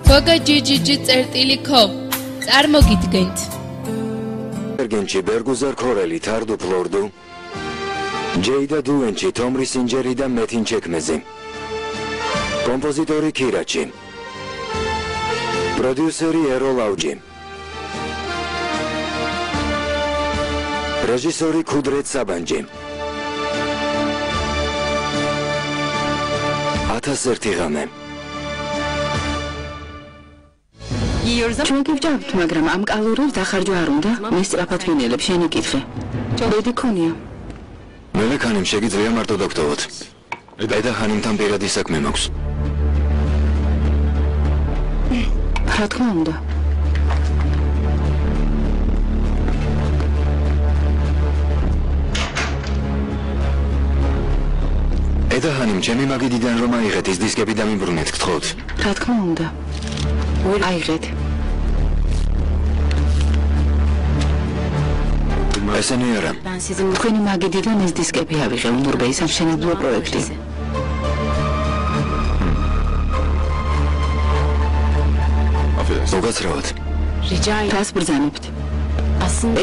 გოგა ჯიჯიჯი წერტილი ქომ წარმოგიდგენთ ერგენჩი ბერგუზარ ქორელი თარდუ ფლორდუ ჯეიდა დუენჩი თომრის ინჯერი და მეთინ ჩეკმეზი კომპოზიტორი ქირაჩი პროდიუსერი ეროლ აუჯი რეჟისორი ქუდრეთ საბანჯი 1001 ღამე ჩვენ გიგვჯავთ, მაგრამ ამ კალორიებს დახარჯვა არ უნდა. მე სწრაფად ვინელებ, შენი კითხე. ბედი ქონია. მე ლექანიმ შეგიძლია მარტო დოქტოროთ. ედა ხანიმთან პირადი საქმე მაქვს. რა თქმა უნდა. ედა ხანიმ ჩემი მაგიდიდან რომ აიღეთ ის დისკები და მიმბრუნეთ, გთხოვთ. რა თქმა უნდა. აიღეთ. ესენი არა. თქვენი მაგიდიდან ეს დისკები ავიღე უნურბეის სამშენებლო პროექტი. მოგაცრავად. რას ბრძანებთ?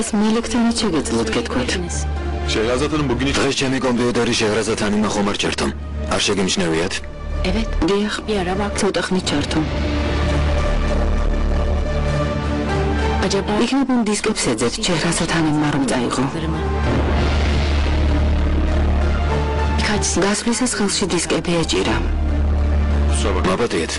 ეს მილიქთანაც შეგეძლოთ გეთქვათ. დღეს ჩემი კომპიუტერი შეღრაზათანიმა ხომ არ ჩართო. არ შეგიმჩნევიათ? დიახ, ცოტა ხნით ჩართო. იქნებ იმ დისკებს ეძებთ, შეღრაზათანიმმა რომ წაიღო. გასვლისას ხელში დისკები ეჭირა. მაპატიეთ.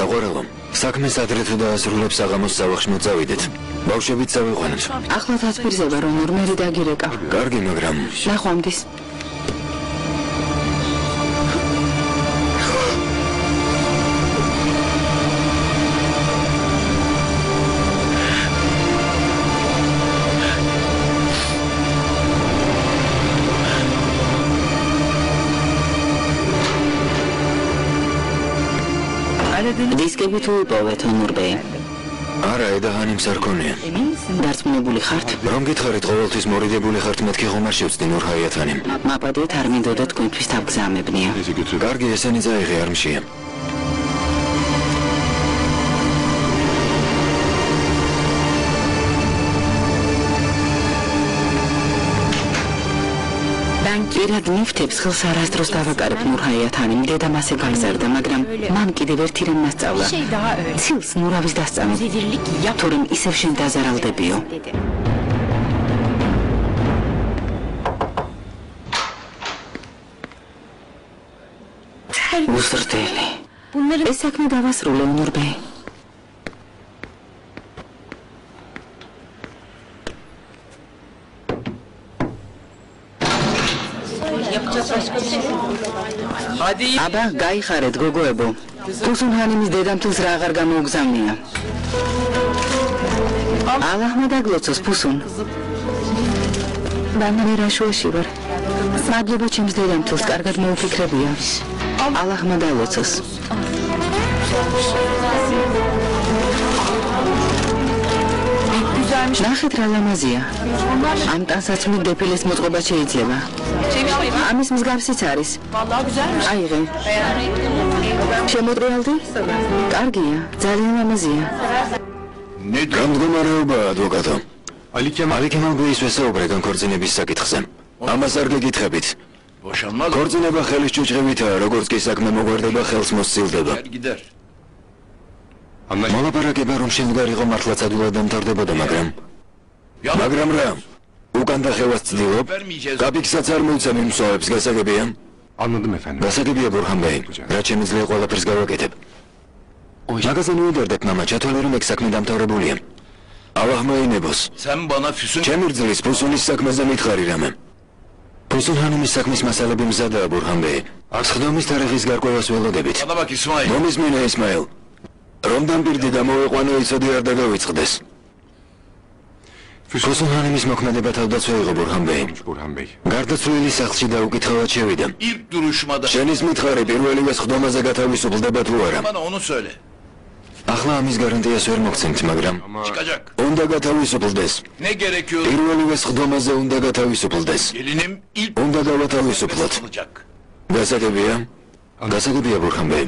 საყვარელო, საქმეს ადრე თუ დაასრულებს საღამოს სავახში მოწავიდეთ. ბავშვებიც წავიყვანოთ. ახლა თაცფირზება რომ ნორმერი დაგირეკა. კარგი, მაგრამ ნახვამდის. დისკები თუ იპოვეთ უნურბე? არა, ედა ხანიმს არ ქონია. დარწმუნებული ხართ? რომ გითხარით ყოველთვის მორიდებული ხართ, მეთქი ხომ არ შევწდი ნურჰაიათანიმ. მაპატიეთ არ მინდოდა თქვენთვის თავგზაამებნია. კარგი, ესენი წაიღე, არ მშია. პირად ნიფთებს ხელს არასდროს დავაკარებ ნურჰაიათანიმ. დედამ ასე გაგზარდა, მაგრამ მან კიდევ ერთი რამ მასწავლა. ცილს ნურავის დასწამებ. თორემ ისევ შენ დაზარალდებიო. უსრდელი. ეს საქმე დავასრულე უნურბე. აბა, გაიხარეთ გოგოებო. თუსუნჰანიმის დედამთილს რა აღარ გამოუგზავნია. ალაჰმა დაგლოცოს ფუსუნ. ბანანი რაშუაში ვარ. მადლობა ჩემს დედამთილს, კარგად მოუფიქრებია. ალაჰმა დაგლოცოს. ნახეთ რა ლამაზია. ამ ტანსაცმლით დეფილეს მოწყობა შეიძლება. ამის მსგავსიც არის. აიღე. შემოტრიალდი? კარგია, ძალიან ლამაზია. გამდგომარეობა ადვოკატო. ალიქემალ გვისვესაუბრე განქორწინების საკითხზე. ამას არ გეკითხებით. Boşanmaz. ქორწინება ხელის ჭუჭყევითაა, როგორც კი საქმე მოგვარდება, ხელს მოსწილდება. Gider. მოლაპარაკება რომ შემდგარიყო მართლაც ადვილად დამთავრდებოდა, მაგრამ რა? უკან დახევას ცდილობ? კაპიქსაც არ მოვცემ იმ მსვავებს, გასაგებია? Anladım efendim. გასაგებია ბურჰან ბეი, რა შემიძლია ყველაფერს გავაკეთებ. მაგაზინი უდარდეთ მამა, ჩათვალე რომ ეგ საქმე დამთავრებულია. ალაჰ მოინებოს. Sen bana füsun... ჩემი რძლის ფუსუნის საქმეზე მითხარი რამე. ფუსუნ ჰანიმის საქმის მასალები მზადაა ბურჰან ბეი. აღსხდომის თარიღის გარკვევას ველოდებით. Bana bak İsmail. მომისმინე ისმაილ. რომ დამპირდი გამოვეყვანო იცოდი არ დაგავიწყდეს. ფუსუნ ჰანიმის მოქმედება თავდაცვა იყო ბურჰან ბეი. Burhan Bey. გარდაცვლილი სახლში დაუკითხავად შევიდა. İlk duruşmada... შენის მითხარი პირველივე სხდომაზე გათავისუფლდება თუ არა. Bana onu söyle. ახლა ამის გარანტიას ვერ მოგცემთ, მაგრამ Çıkacak. უნდა გათავისუფლდეს. Ne gerekiyor? პირველივე სხდომაზე უნდა გათავისუფლდეს. Gelinim ilk უნდა გავათავისუფლოთ. olacak. გასაგებია? გასაგებია ბურჰან ბეი.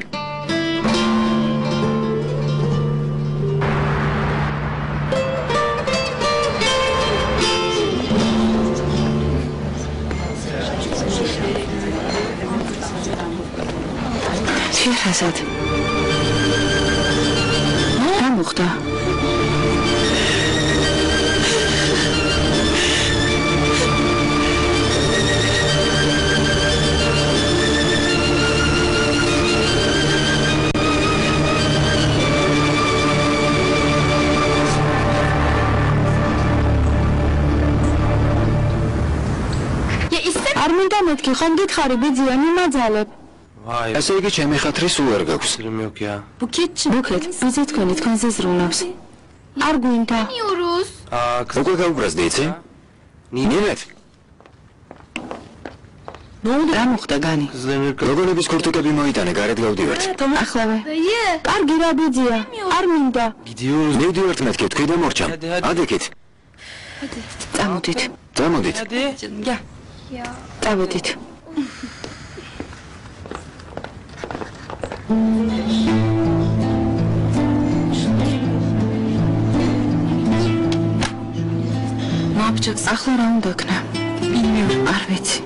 შეჰრაზად. რა მოხდა? არ მინდა მეთქი, ხომ გითხარი ბიძია, მიმაძალებ. ასე იგი ჩემი ხათრი სულ არ გაქვს. ბუქეთ, ბიძა თქვენი თქვენზე ზრუნავს. არ გვინდა. უკვე გავუბრაზდი იცი? ნინეთ. რა მოხდა განი? გოგონების ქურთუკები მოიტანე, გარეთ გავდივართ. ახლავე. კარგი რა ბიძია, არ მინდა. მივდივართ მეთქი, თქვი და მორჩამ. ადექით. წამოდით. წამოდით. წავედით. ახლა რა უნდა ქნა? არ ვიცი.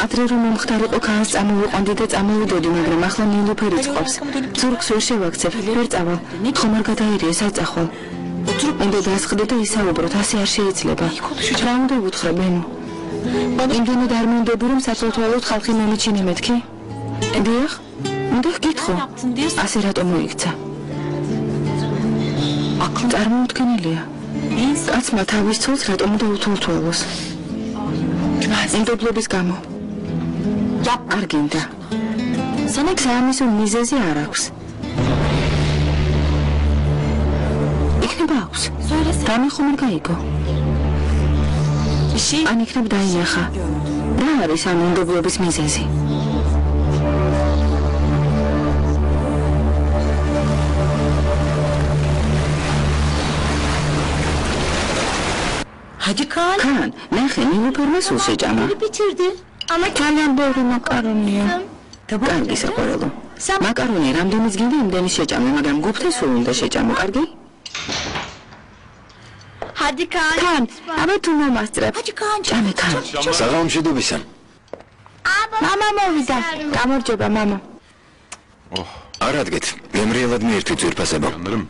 ადრე რომ მომხდარიყო ქანს წამოვიყვანდი და წამოვიდოდი, მაგრამ ახლა ნილუფერი წყობს. ზურგს ვერ შევაქცევ, ვერ წავალ. ხომ არ გადაირიე საწახვალ. უნდა დასხდე და ისაუბროთ, ასე არ შეიძლება. რა უნდა ვუთხრა ბენო? იმდენად არ მინდები რომ საწოლთვალოდ ხალხი მომიჩინე მეთქი? დიახ, უნდა გკითხო. ასე რატომ მოიქცა? წარმოუდგენელია. კაცმა თავის ცოლს რატომ უნდა უთვალთვალოს? ინდობლობის გამო. არ გინდა. სანაკს ამის მიზეზი არ აქვს. იქნება აქვს. რამე ხომ არ გაიგო? ან იქნებ დაინახა. რა არის ამ ინდობლობის მიზეზი? Hacı Kaan. Kaan, ნახე, ნილუფერმა სულ შეჭამა. Bitirdin. Ama ძალიან ბევრი მაკარონია. კარგი საყვარელო. მაკარონი რამდენიც გინდა იმდენი შეჭამე, მაგრამ გუფთა სულ უნდა შეჭამო, კარგი? Hadi Kaan. Kaan, აბა თუ მომასწრებ. Hacı Kaan. ჭამე Kaan. საღამოშიდობისა. მამა მოვიდა. გამარჯობა, მამა. არ ადგეთ, გემრიელად მიირთვით ძვირფასებო. Anlarım.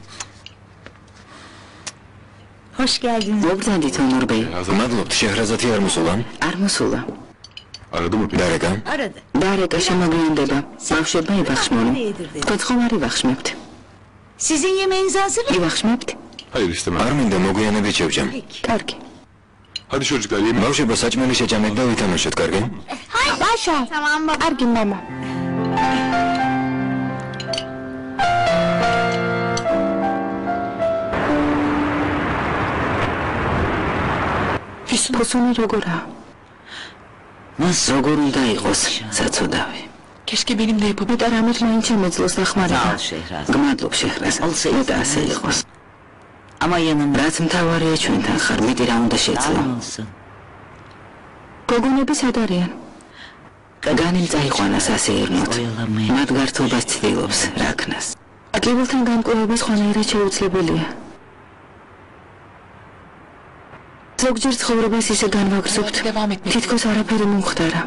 Hoş geldiniz. მოგზანდით ონურ ბეი. მადლობთ, შეჰრაზათი არ მოსულა? არ მოსულა. Aradı mı peki? დარეკა? Aradı. დარეკა შემოგვიანდება. ბავშვებმა ივახშმოno. თქვენ ხომ არ ივახშმებთ? Sizin yemeğinizi hazır mı? ივახშმებთ? Hayır istemem. არ მინდა მოგვიანებით შევჭამ. კარგი. Hadi çocuklar yemin. ბავშვებო, საჭმელი შეჭამეთ და ვითამაშოთ, კარგი? ბაშა. Tamam baba. კარგი მამა. ფუსუნი როგორა? როგორ უნდა იყოს საწოდავი? Keşke benim de yapıp მეტა რამეთ მაინც შემეძლოს დახმარება. გმადლობ შეჰრაზ. მეტა ასე იყოს. Ama yanımda რაც მთავარია ჩვენთან ხარ, მეტი რა უნდა შეძლო? olsun. გოგონები სად არიან? განიმ წაიყვანას ასე ერნოთ. მათ გართობას ცდილობს რაქნას. კიბილთან განკურნება სხვანაირად შეუძლებელია. ზოგჯერ ცხოვრებას ისე განვაგრძობთ, devam etmek. თითქოს არაფერი მომხდარა.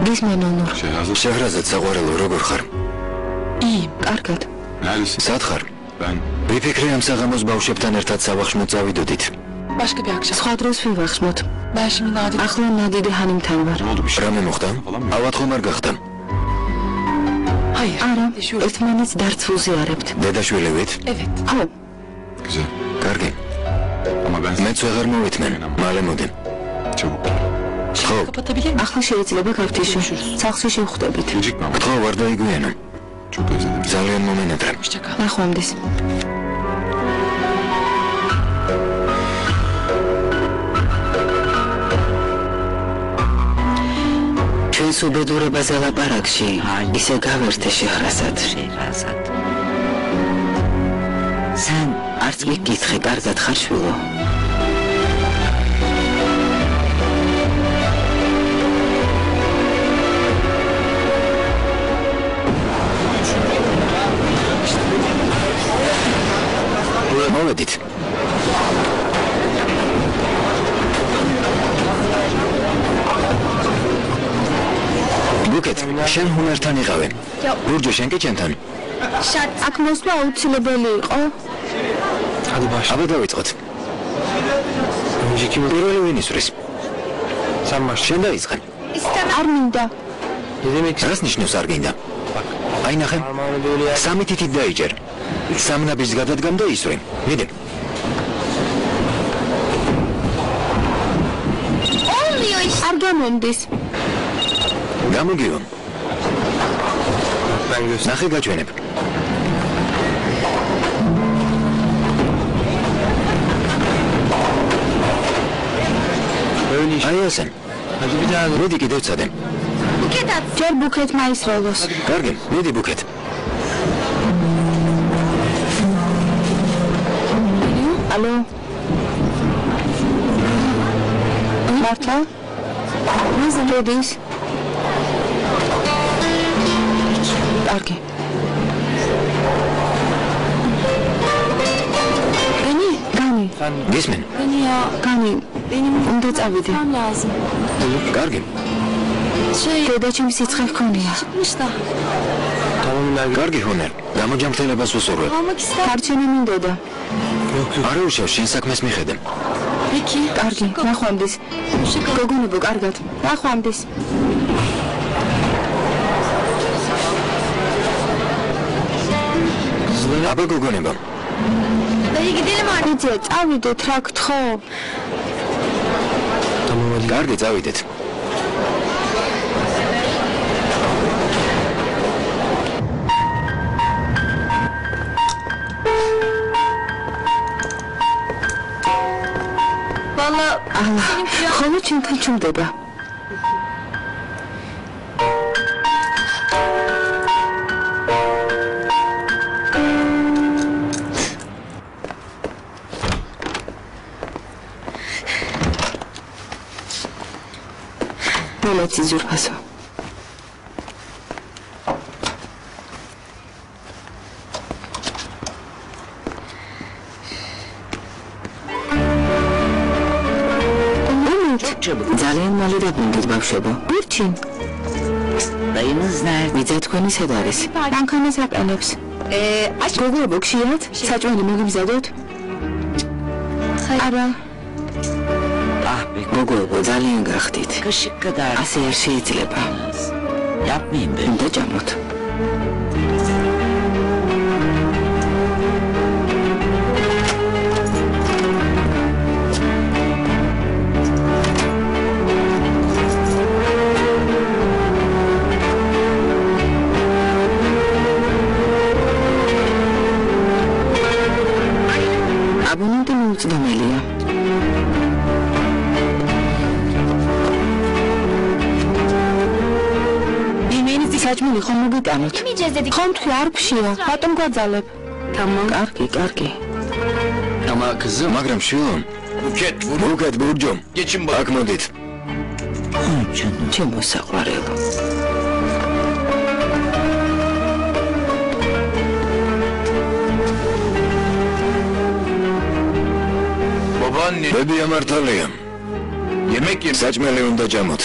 გისმენო ნურ. შეჰრაზად საყვარელო, როგორ ხარ? ი, კარგად. Neredesin? სად ხარ? Ben. ვიფიქრე ამ საღამოს ბავშვებთან ერთად სავახშ მოწავიდოდით. Başka bir akşam. სხვა დროს ვივახსნოთ. Ben şimdi Nadir. ახლა ნადიდე ჰანიმთან ვარ. Ne oldu bir şey? რამე მოხდა? ავად ხომ არ gახდა? Hayır. არა, Yaşıyoruz. ერთმანეთს დარწმულზე არებთ. დედაშვილივით? Evet. აუ, Güzel. კარგი. Ama ben მეც ვეღარ მოვეთმენ. მალე მოდი. çabuk. ხო, Kapatabilir miyim? ახლა შეიძლება გავთიშო. სახლში შევხვდებით. Gecikme ama. გთხოვ არ დაიგვიანო. Çok özledim. ძალიან მომენატრე. Hoşça kal. ნახვამდის. ჩვენს უბედურებაზე ლაპარაკში ისე გავერთე შეჰრაზად. სან არც მიგკითხე, კარგად ხარ შვილო? მოვედით. ბუკეთ, შენ ჰუნერთან იყავე. ბურჯო, შენ კი ჩემთან? აქ მოსვლა აუცილებელი იყო? აბა დავიწყოთ. პირველი ვინ ისვრის? შენ დაიწყე. არ მინდა. რას ნიშნავს არ გინდა? აი ნახე. სამი თითით დაიჭერ. სამნაბის გადადგამ და ისვრი. მიდი. არ გამომდის. გამოგიო. ნახე გაჩვენებ. აი ასე. მიდი კიდევ წადე. ჯერ ბუქეთმა ისროლოს. კარგი, მიდი ბუკეთ. ალო? მართლა? მოდის? კარგი. განი. გისმენ? განი. უნდა წავიდე. კარგი. დედაჩემ სიცხე ჰქონია. კარგი ჰუნერ. გამოჯამრთელებას ვუსურვებ. გარჩენა მინდოდა. არა უშავს, შენ საქმეს მიხედე. კარგი, ნახვამდის. გოგონებო, კარგად. ნახვამდის. აბა გოგონება. ბიძე, წავიდეთ, რა გთხოვ. კარგი, წავიდეთ. ხოლო ჩვენთან ჩუმდება. მომეცი ზურფასო. ძალიან მალე დაგვინდით ბავშვებო. ვირჩინ. ვიძა თქვენი სად არის? ბანკანას აყენებს. გოგოებო, ხშირად საჭმელი მოგიმზადოთ? არა. გოგოებო, ძალიან გახდით. ასე არ შეიძლება. უნდა ჭამოთ. აბონენტი მოუწდომელია. საჭმელი ხომ მოგიტანოთ? ხომ თქვი არ ფშია, რატომ გაძალებ? კარგი. Ama kızım. Მაგრამ შვილო. ბუკეთ, ბურჯო. აქ მოდით. ჩემო საყვარელო. ბები ამართალია. Yemek yem. საჭმელი უნდა ჭამოთ.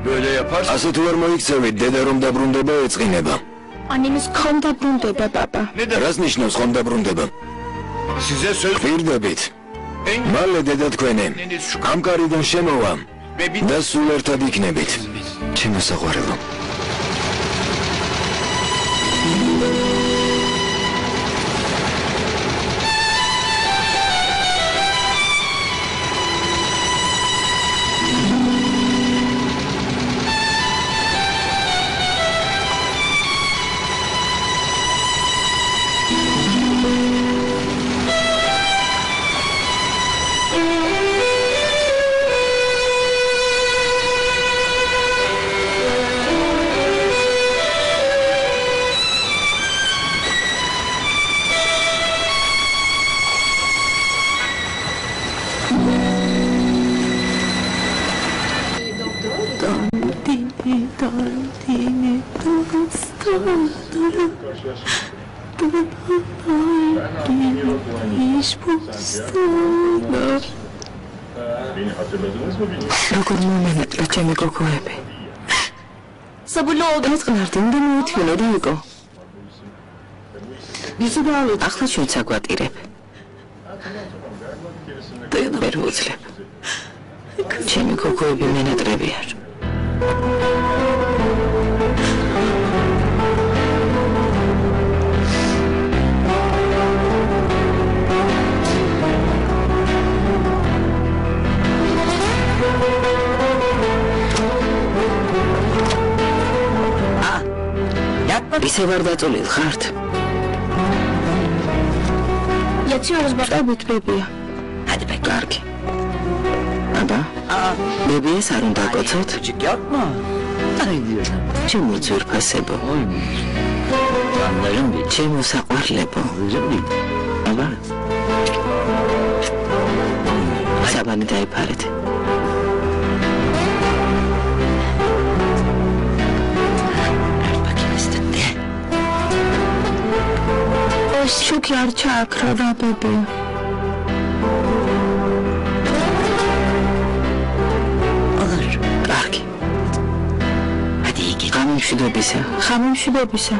Böyle yaparsan Asıl tuvar moiktsevit, deda rom dabrundeba eწყინება. Annemiz ხომ დაბრუნდება პაპა ne demek? Რას ნიშნავს ხომ დაბრუნდება? Size söz პირდებით. en მალე დედა თქვენი Deniz şu ამ კარიდან შემოვა ve bir და სულ ერთად იქნებით. ჩემო საყვარელო. როგორ მომენატრა ჩემი გოგოები sabırlı ol. დაწყნარდი უნდა მოითმინო და იკო ისედავით ახლა ჩვენ საგვატირებ ვერ ვუძლებ ჩემი გოგოები მენატრები არ ისე ვარ დაწოლილ ხართ? Yatıyoruz bak. წავით ბებია. Hadi be. კარგი. აბა. ბებიას არ უნდა გკოცოთ? Küçük yapma. Ay diyorum. ჩემო ძვირფასებო. Canlarım bir. ჩემო საყვარლებო. Özür dilerim. აბა. საბანი დაიფარეთ. Bakayım istedi. შუქი არ ჩააქრა რა ბებია. Olur. კარგი. Hadi iyi git. გამიმშვიდობისა. ხამიმშვიდობისა.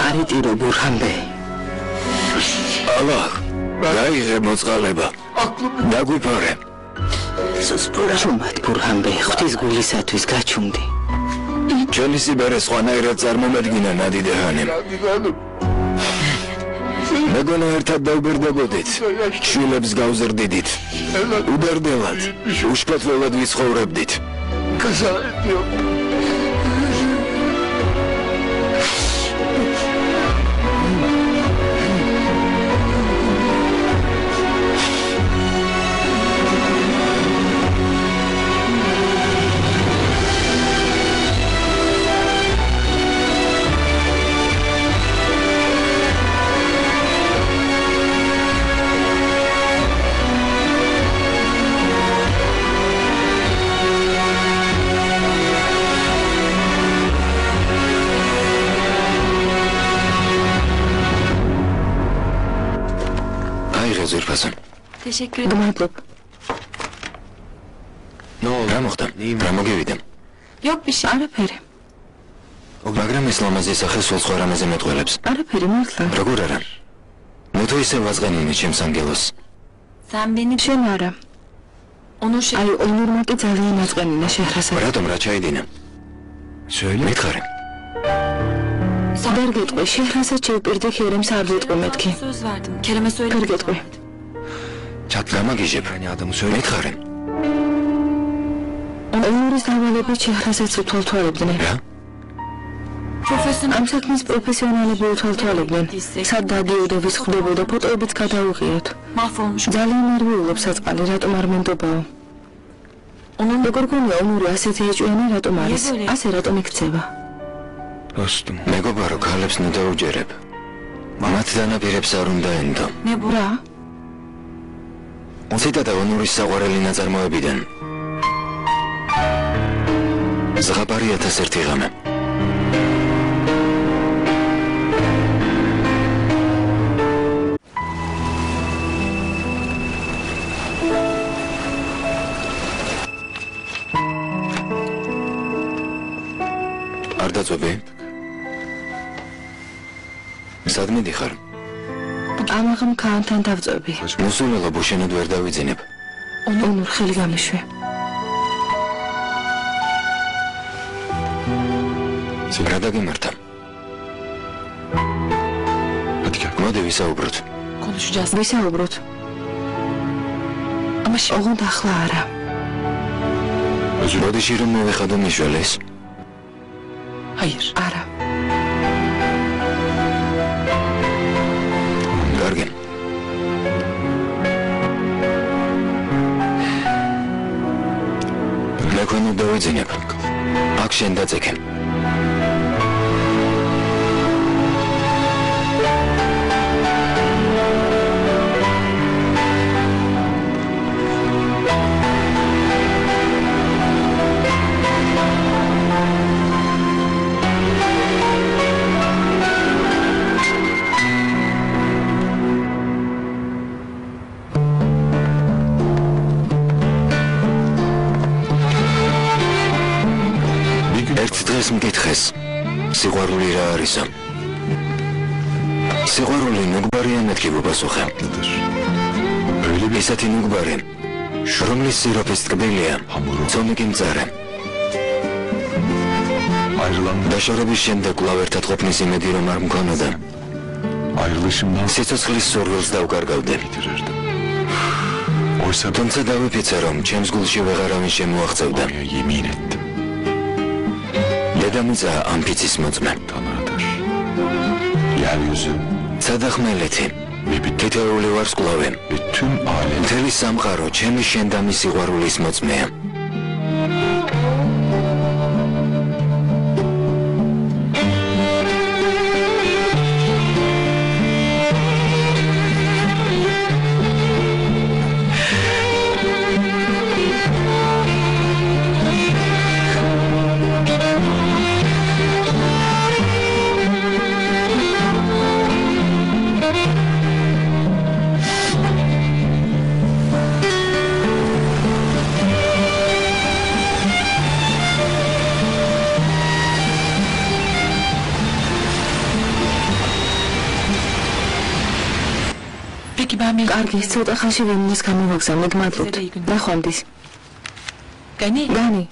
არიტირო ბურჰანბე. ალაჰ, გაიღე მოწყალება. დაგვიფარე. ჩუმად ბურჰანბე, ღვთის გულისათვის გაჩუმდი. ჩვენი სიბერე სხვანაირად წარმომედგინა ნადიდეჰანემ. მეგონა ერთად დავბერდებოდით, შვილებს გავზრდიდით. უდარდელად, უშფოთველად ვიცხოვრებდით. ზირფასო. Teşekkür ederim. გმადლობ. რა მოხდა? რა მოგივიდა? Yok bir şey. არაფერი. მაგრამ ეს ლამაზი სახე სულ სხვა რამეზე მეტყველებს. არაფერი მართლა. როგორ არა? ნუ ისე ვაზღანინე ჩემს ანგელოს. Sen beni შენ არა. onu şey აი ონურმა კი ძალიან აწყენინა შეხრასა. რატომ რა ჩაიდინა? შოილი მითხარი. ვერ გეტყვი, შეხრასა ჩევპირდი ხერემს არ ვიტყვი მეთქი. söz verdim. Kerem'e ვერ söyledim. გეტყვი. ჩათლამაგიჟებ ადამს შოილი მითხარი. ონურის დავალებით შეხრასაც უთვალთვალებდნენ. რა? Profesyonel. ამ საქმის პროფესიონალები უთვალთვალებდნენ. სად დადიოდა ვისხდებოდა ფოტოებიც გადავუღიოთ. Mahvolmuş. ძალიან ნერვიულობს საწყალი, რატომ არ მენდობაო? Onun როგორ გონია ონური ასეთი ეჭვიანი რატომ არის? ეზოლე. ასე რატომ იქცევა? მეგობარო ქალებს ნუ დაუჯერებ. მათ დანაპირებს არ უნდა ენდო. ne bu? რა? ციტატა ონურის საყვარელი ნაწარმოებიდან. ზღაპარი 1001 ღამე. არ დაწვევი? სად მიდიხარ? ამაღამ ქაანთან დავწვევი. მოსულელო ბუშენად ვერ დავიძინებ. ონურ ხელი გამიშვე. რა დაგემართა? მოდი ვისაუბროთ. ვისაუბროთ. ოღონდ ახლა არა. ბოდიში რომ მოვეხადო მიშველეს? არა. კარგი. მექონო დავიძინებ. აქ შენ დაწეკე. დღეს მკითხეს სიყვარული რა არისო? სიყვარული ნუგბარია მეთქი უპასუხე. ისეთი ნუგბარი რომლის სიროფის ტკბილია ცომი კი მწარე. დაშორების შემდეგ კვლავ ერთად ყოფნის იმედი რომ არ მქონოდა. სიცოცხლის სურვილს დავკარგავდი. თუმცა დავიფიცე რომ ჩემს გულში ვეღარავინ შემოაღწევდა. დედამიწა ამფიცის მოწმე. სადახმელეთი თითოეული ვარსკვლავი მთელი სამყარო ჩემი შენდამი სიყვარულის მოწმეა. კარგი, ცოტა ხანში ვინმეს გამოვაგზავნე, გმადლობთ. ნახვამდის. განი.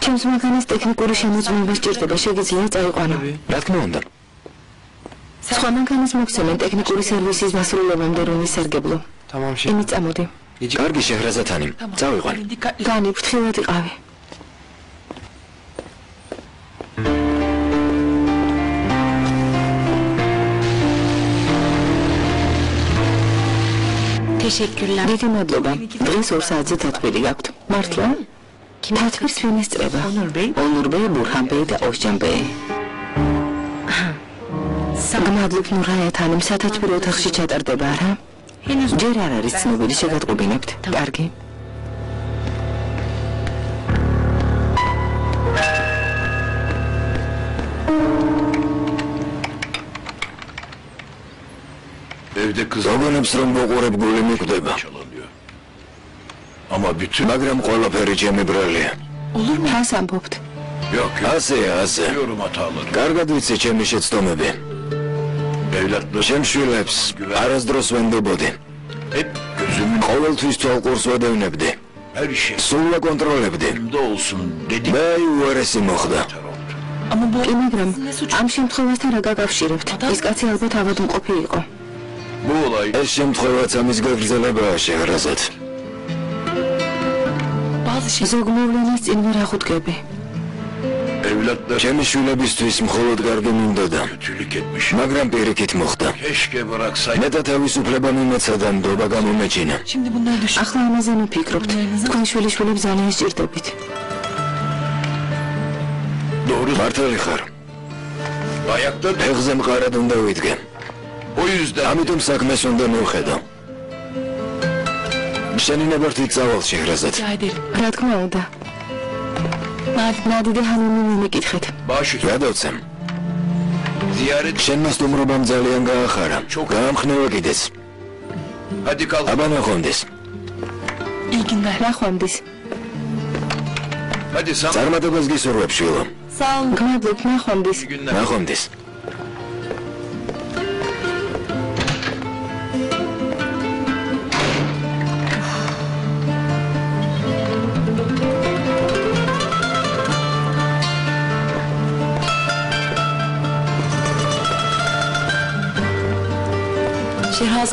ჩემს მანქანას ტექნიკური შემოწმება სჭირდება, შეგიძლია წაიყვანო. რა თქმა უნდა. სხვა მანქანის მოგცემენ ტექნიკური სერვისის დასრულებამდე რომ ისარგებლო. იმით წამოდი. კარგი შეჰრაზათანი, წავიყვან. განი, ფრთხილად იყავი. დიდი მადლობა. დღეს 2 საათზე თათბირი გაქვთ. მართლა? თათბირს ვინ ესწრება? ონურბე, ბურჰანბე და ოსჯანბე. გმადლობ ნურაიათანი, სათათბირო ოთახში ჩატარდება არა? ჯერ არ არის ცნობილი, შეგატყობინებთ. კარგი. ზოგონებს რომ მოყურებ გული მიკვდება. მაგრამ ყველაფერი ჩემი ბრალია. რას ამბობთ? ასე. კარგად ვიცი ჩემი შეცდომები. ჩემ შვილებს არასდროს ვენდებოდი. ყოველთვის თვალყურს ვადევნებდი. სულ ვაკონტროლებდი. მე უარესი მოხდა. კი, მაგრამ ამ შემთხვევასთან რა გაკავშირებთ? ის კაცი ალბათ ავადმყოფი იყო. ეს შემთხვევაც ამის გაგრძელებაა შეჰრაზად. ზოგ მოვლენას წინ ვერ აღუდგები. ჩემი შვილებისთვის მხოლოდ კარგი მინდოდა, მაგრამ პირიქით მოხდა. მეტად თავისუფლება მიმეცა და ნდობა გამომეჩინა. ახლა ამაზე მიფიქრობთ. თქვენ შვილიშვილებს ძალიან სჭირდებით. მართალი ხარ. ფეხზე მყარად უნდა ვიდგე. ამიტომ საქმეს უნდა მივხედო. შენი ნებართი წავალ შეჰრაზად. Rica ederim. რა თქმა უნდა. ნადიდე ჰანიმი მიმეკითხეთ. Başı. გადავცემ. Ziyaret. შენმა სტუმრობამ ძალიან გაახარა. გაამხნევა კიდეც. Hadi kal. აბა ნახვამდის. İyi günler. ნახვამდის. Hadi sam. წარმატებას გისურვებ შვილო. Sağ olun. გმადლობ, ნახვამდის. İyi günler. ნახვამდის.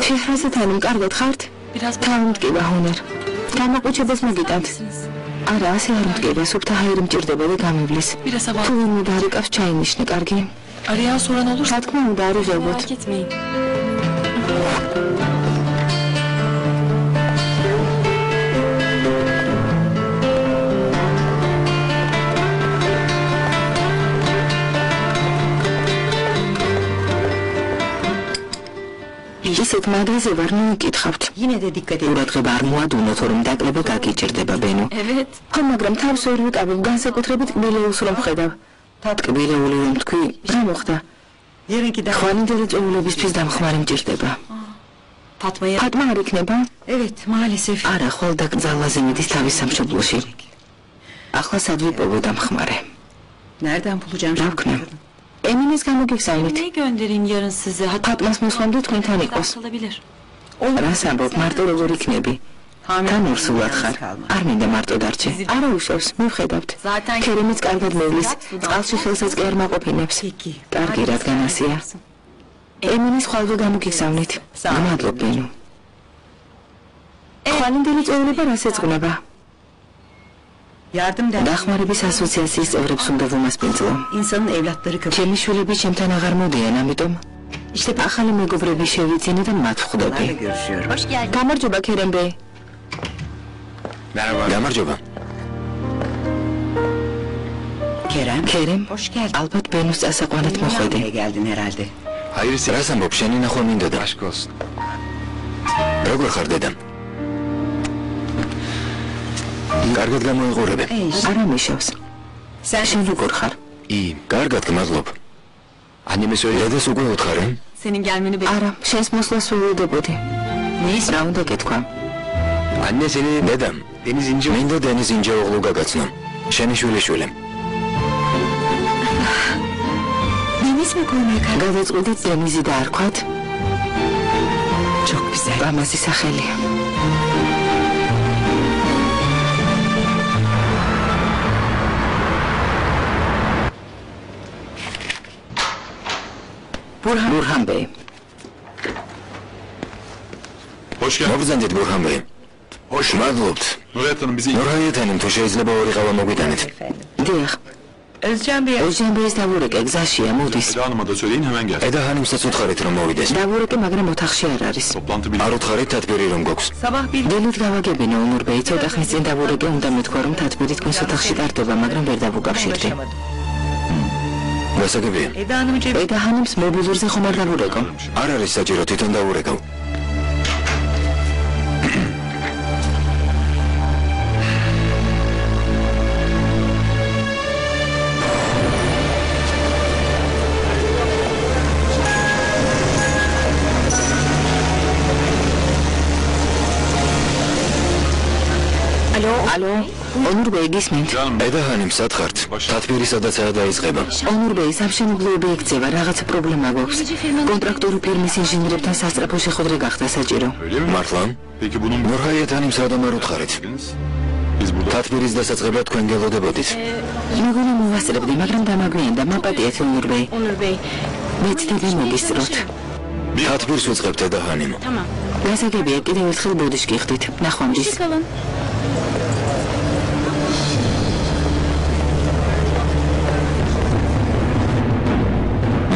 შეჰრაზად ჰანიმ, კარგად ხართ? Biraz თავმტკივა ჰონერ. გამოყუჩებას მოგიტანთ. არა, ასე არ მტკივა, სუფთა ჰაერი მჭირდება და გამივლის. Biraz hava. თუ ვინმე დარიკავს ჩაინიშნე, კარგი? Arayan soran olursa რა თქმა უნდა, არ იღებოთ. merak etmeyin. ისეთ მადაზე ვარ, მიიკითხავთ. ყურადღება არ მოადუნოთ, რომ დაკლება გაგიჭირდება, ბენო. Evet. ხო, მაგრამ თავს ვერ ვიკავებ, განსაკუთრებით კბილეულს რომ ხედავ. კბილეული რომ თქვი, რა მოხდა? ხვალინდელი წვეულებისთვის დამხმარე მჭირდება. Fatma'ya. ფატმა არ იქნება? Evet maalesef. არა, ხოლ დაკრძალვაზე მიდის თავის სამშობლოში. ახლა სად ვიპოვო დამხმარე? Nereden bulacağım რა ვქნა? ემინეს გამოგიხსენით. Ne göndereyim yarın size? Hatta ფატმას მოსვამდე თქვენთან იყოს. kalabilir. რას ამბობ, მარტო როგორ იქნები? თან ორსულად ხარ. არ მინდა მარტო დარჩე. არა უშავს, მივხედავთ. ქერემიც კარგად მოვლის. წყალში ხელსაც კი არ მაყოფინებს. კარგი, რადგან ასია. ემინის ხვალვე გამოგიხსენით. მადლობ, ბენო. ხვალინდელი წვეულება რას ეძღვნება? დახმარების ასოციაციის წევრებს უნდა ვუმასპინძლო. ჩემი შვილები ჩემთან აღარ მოდიან, ამიტომ ახალი მეგობრები შევიძინე და მათ ვხვდები. გამარჯობა, ქერემბე. გამარჯობა. ქერემ, ალბათ ბენოს წასაყვანად მოხვედი. Hayırlısı. რას ამბობ, შენი ნახვა მინდოდა. Aşk olsun. როგორ ხარ დედა? კარგად გამოიყურებე. არა მიშავს. შენ როგორ ხარ? ი, კარგად გმადლობ. ანიმეს ვერადას უკვე უთხარი? Senin gelmeni არა, შენს მოსვლას ველოდებოდი. რა უნდა გეთქვა? ანე სენი დედა. დენის ინჯო. მინდა დენის ინჯოღლუ გაგაცნო. შენი შვილიშვილემ. Deniz mi koymaya karar? გადაწყვეტეთ დენიზი დაარქვათ. Çok güzel. ლამაზი სახელია. ბურჰან ბეი. Hoş geldin. მოგზანდეთ ბურჰან ბეი. Hoş. მადლობთ. Nurayet Hanım bizi ნურჰაიეთ ჰანიმ, თუ შეიძლება ორი ყავა მოგვიტანეთ. დიახ. ოზიან ბეის დავურეკე, გზაშია, მოდის. Eda Hanım'a da söyleyin hemen gel. ედა ჰანიმსაც უთხარით რომ მოვიდეს. დავურეკე, მაგრამ ოთახში არ არის. Toplantı არ bitti. უთხარით თათბირი რომ გვაქვს. დილით გავაგებინე ონურ ბეი, ცოტა ხნის წინ დავურეკე, უნდა მეთქვა რომ თათბირი თქვენს ოთახში ტარდება, მაგრამ ვერ დავუკავშირდი. გასაგებია. ედა ჰანიმს მობილურზე ხომ არ დავურეკო? არ არის საჭირო, თვითონ დავურეკავ. ალო, ონურ ბეი გისმენთ? Canım ედა ჰანიმ, სად ხართ? თათბირი სადაცაა დაიწყება. ონურ ბეი, სამშენებლოები იქცევა, რაღაცა პრობლემა გვაქვს. კონტრაქტორი ფირმის ინჟინერებთან სასწრაფო შეხვედრა გახდა საჭირო. öyle mi? მართლა? Peki bunun ნურჰაიეთ ჰანიმ სადამ არ უთხარით. Biz burada თათბირის დასაწყებად თქვენ გელოდებოდით. მეგონა მოვასწრებდი, მაგრამ დამაგვიანდა, მაპატიეთ ონურ ბეი. Onur Bey. მეცდები მოგისწროთ. თათბირს ვიწყებთ ედა ჰანიმ. გასაგებია, კიდევ ერთხელ ბოდიშკი ხდით. ნახვამდის. Kalın.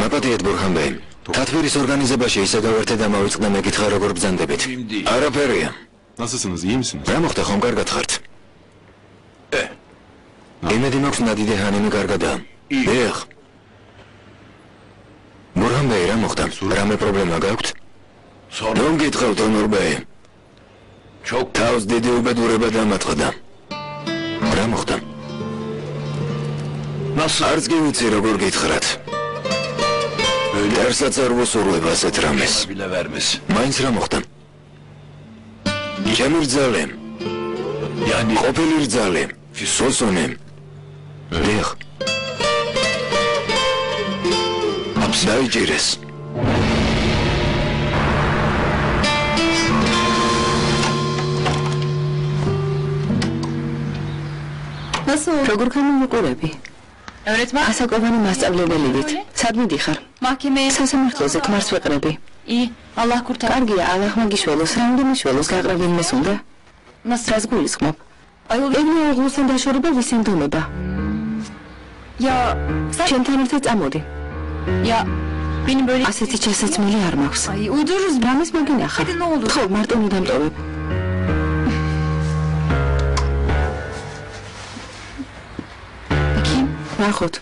მაპატიეთ ბურჰან ბეი. თათბირის ორგანიზებაში ისე გავერთე და მოვიწყდა მეკითხა როგორ ბრძანდებით. არაფერია. nasılsınız? İyi misiniz? რა მოხდა, ხომ კარგად ხართ? იმედი მაქვს ნადიდე ჰანიმი კარგადაა. დიახ. ბურჰან ბეი, რა მოხდა? რამე პრობლემა გაქვთ? რომ გითხავთ ონურ ბეი. Çok თავს დიდი უბედურება დამატყდა. რა მოხდა? nasıl? არც კი ვიცი როგორ გითხრათ. დარსაც არ ვუსურვებ ასეთ რამეს. Bile vermez. მაინც რა მოხდა? ჩემი რძალე, Yani ყოფილი რძალე, სოსონე. დიახ, hapse დაიჭირეს. Nasıl? როგორ გამოვიყურები? Öğretmen. ასაკოვანი მასწავლებელი ვით. სად მიდიხარ? Mahkemeye. სასამართლოზე ქმარს ვეყრები. İyi. Allah kurtar. კარგია, ალაჰმა გიშველოს, რამდენი შველოს გაყრები იმეს უნდა? Nasıl? რას გულისხმობ? Ayol. ეგნე აღლოსთან დაშორება ვის ენდომება? Ya. Sen. ჩემთან ერთად წამოდი. Ya. Benim böyle. ასეთი ჩასაცმელი არ მაქვს. Ay uydururuz. რამის მოგინახა? Hadi ne olur. ხო, მარტო მიდამტოვებ. Bakayım. ნახოთ.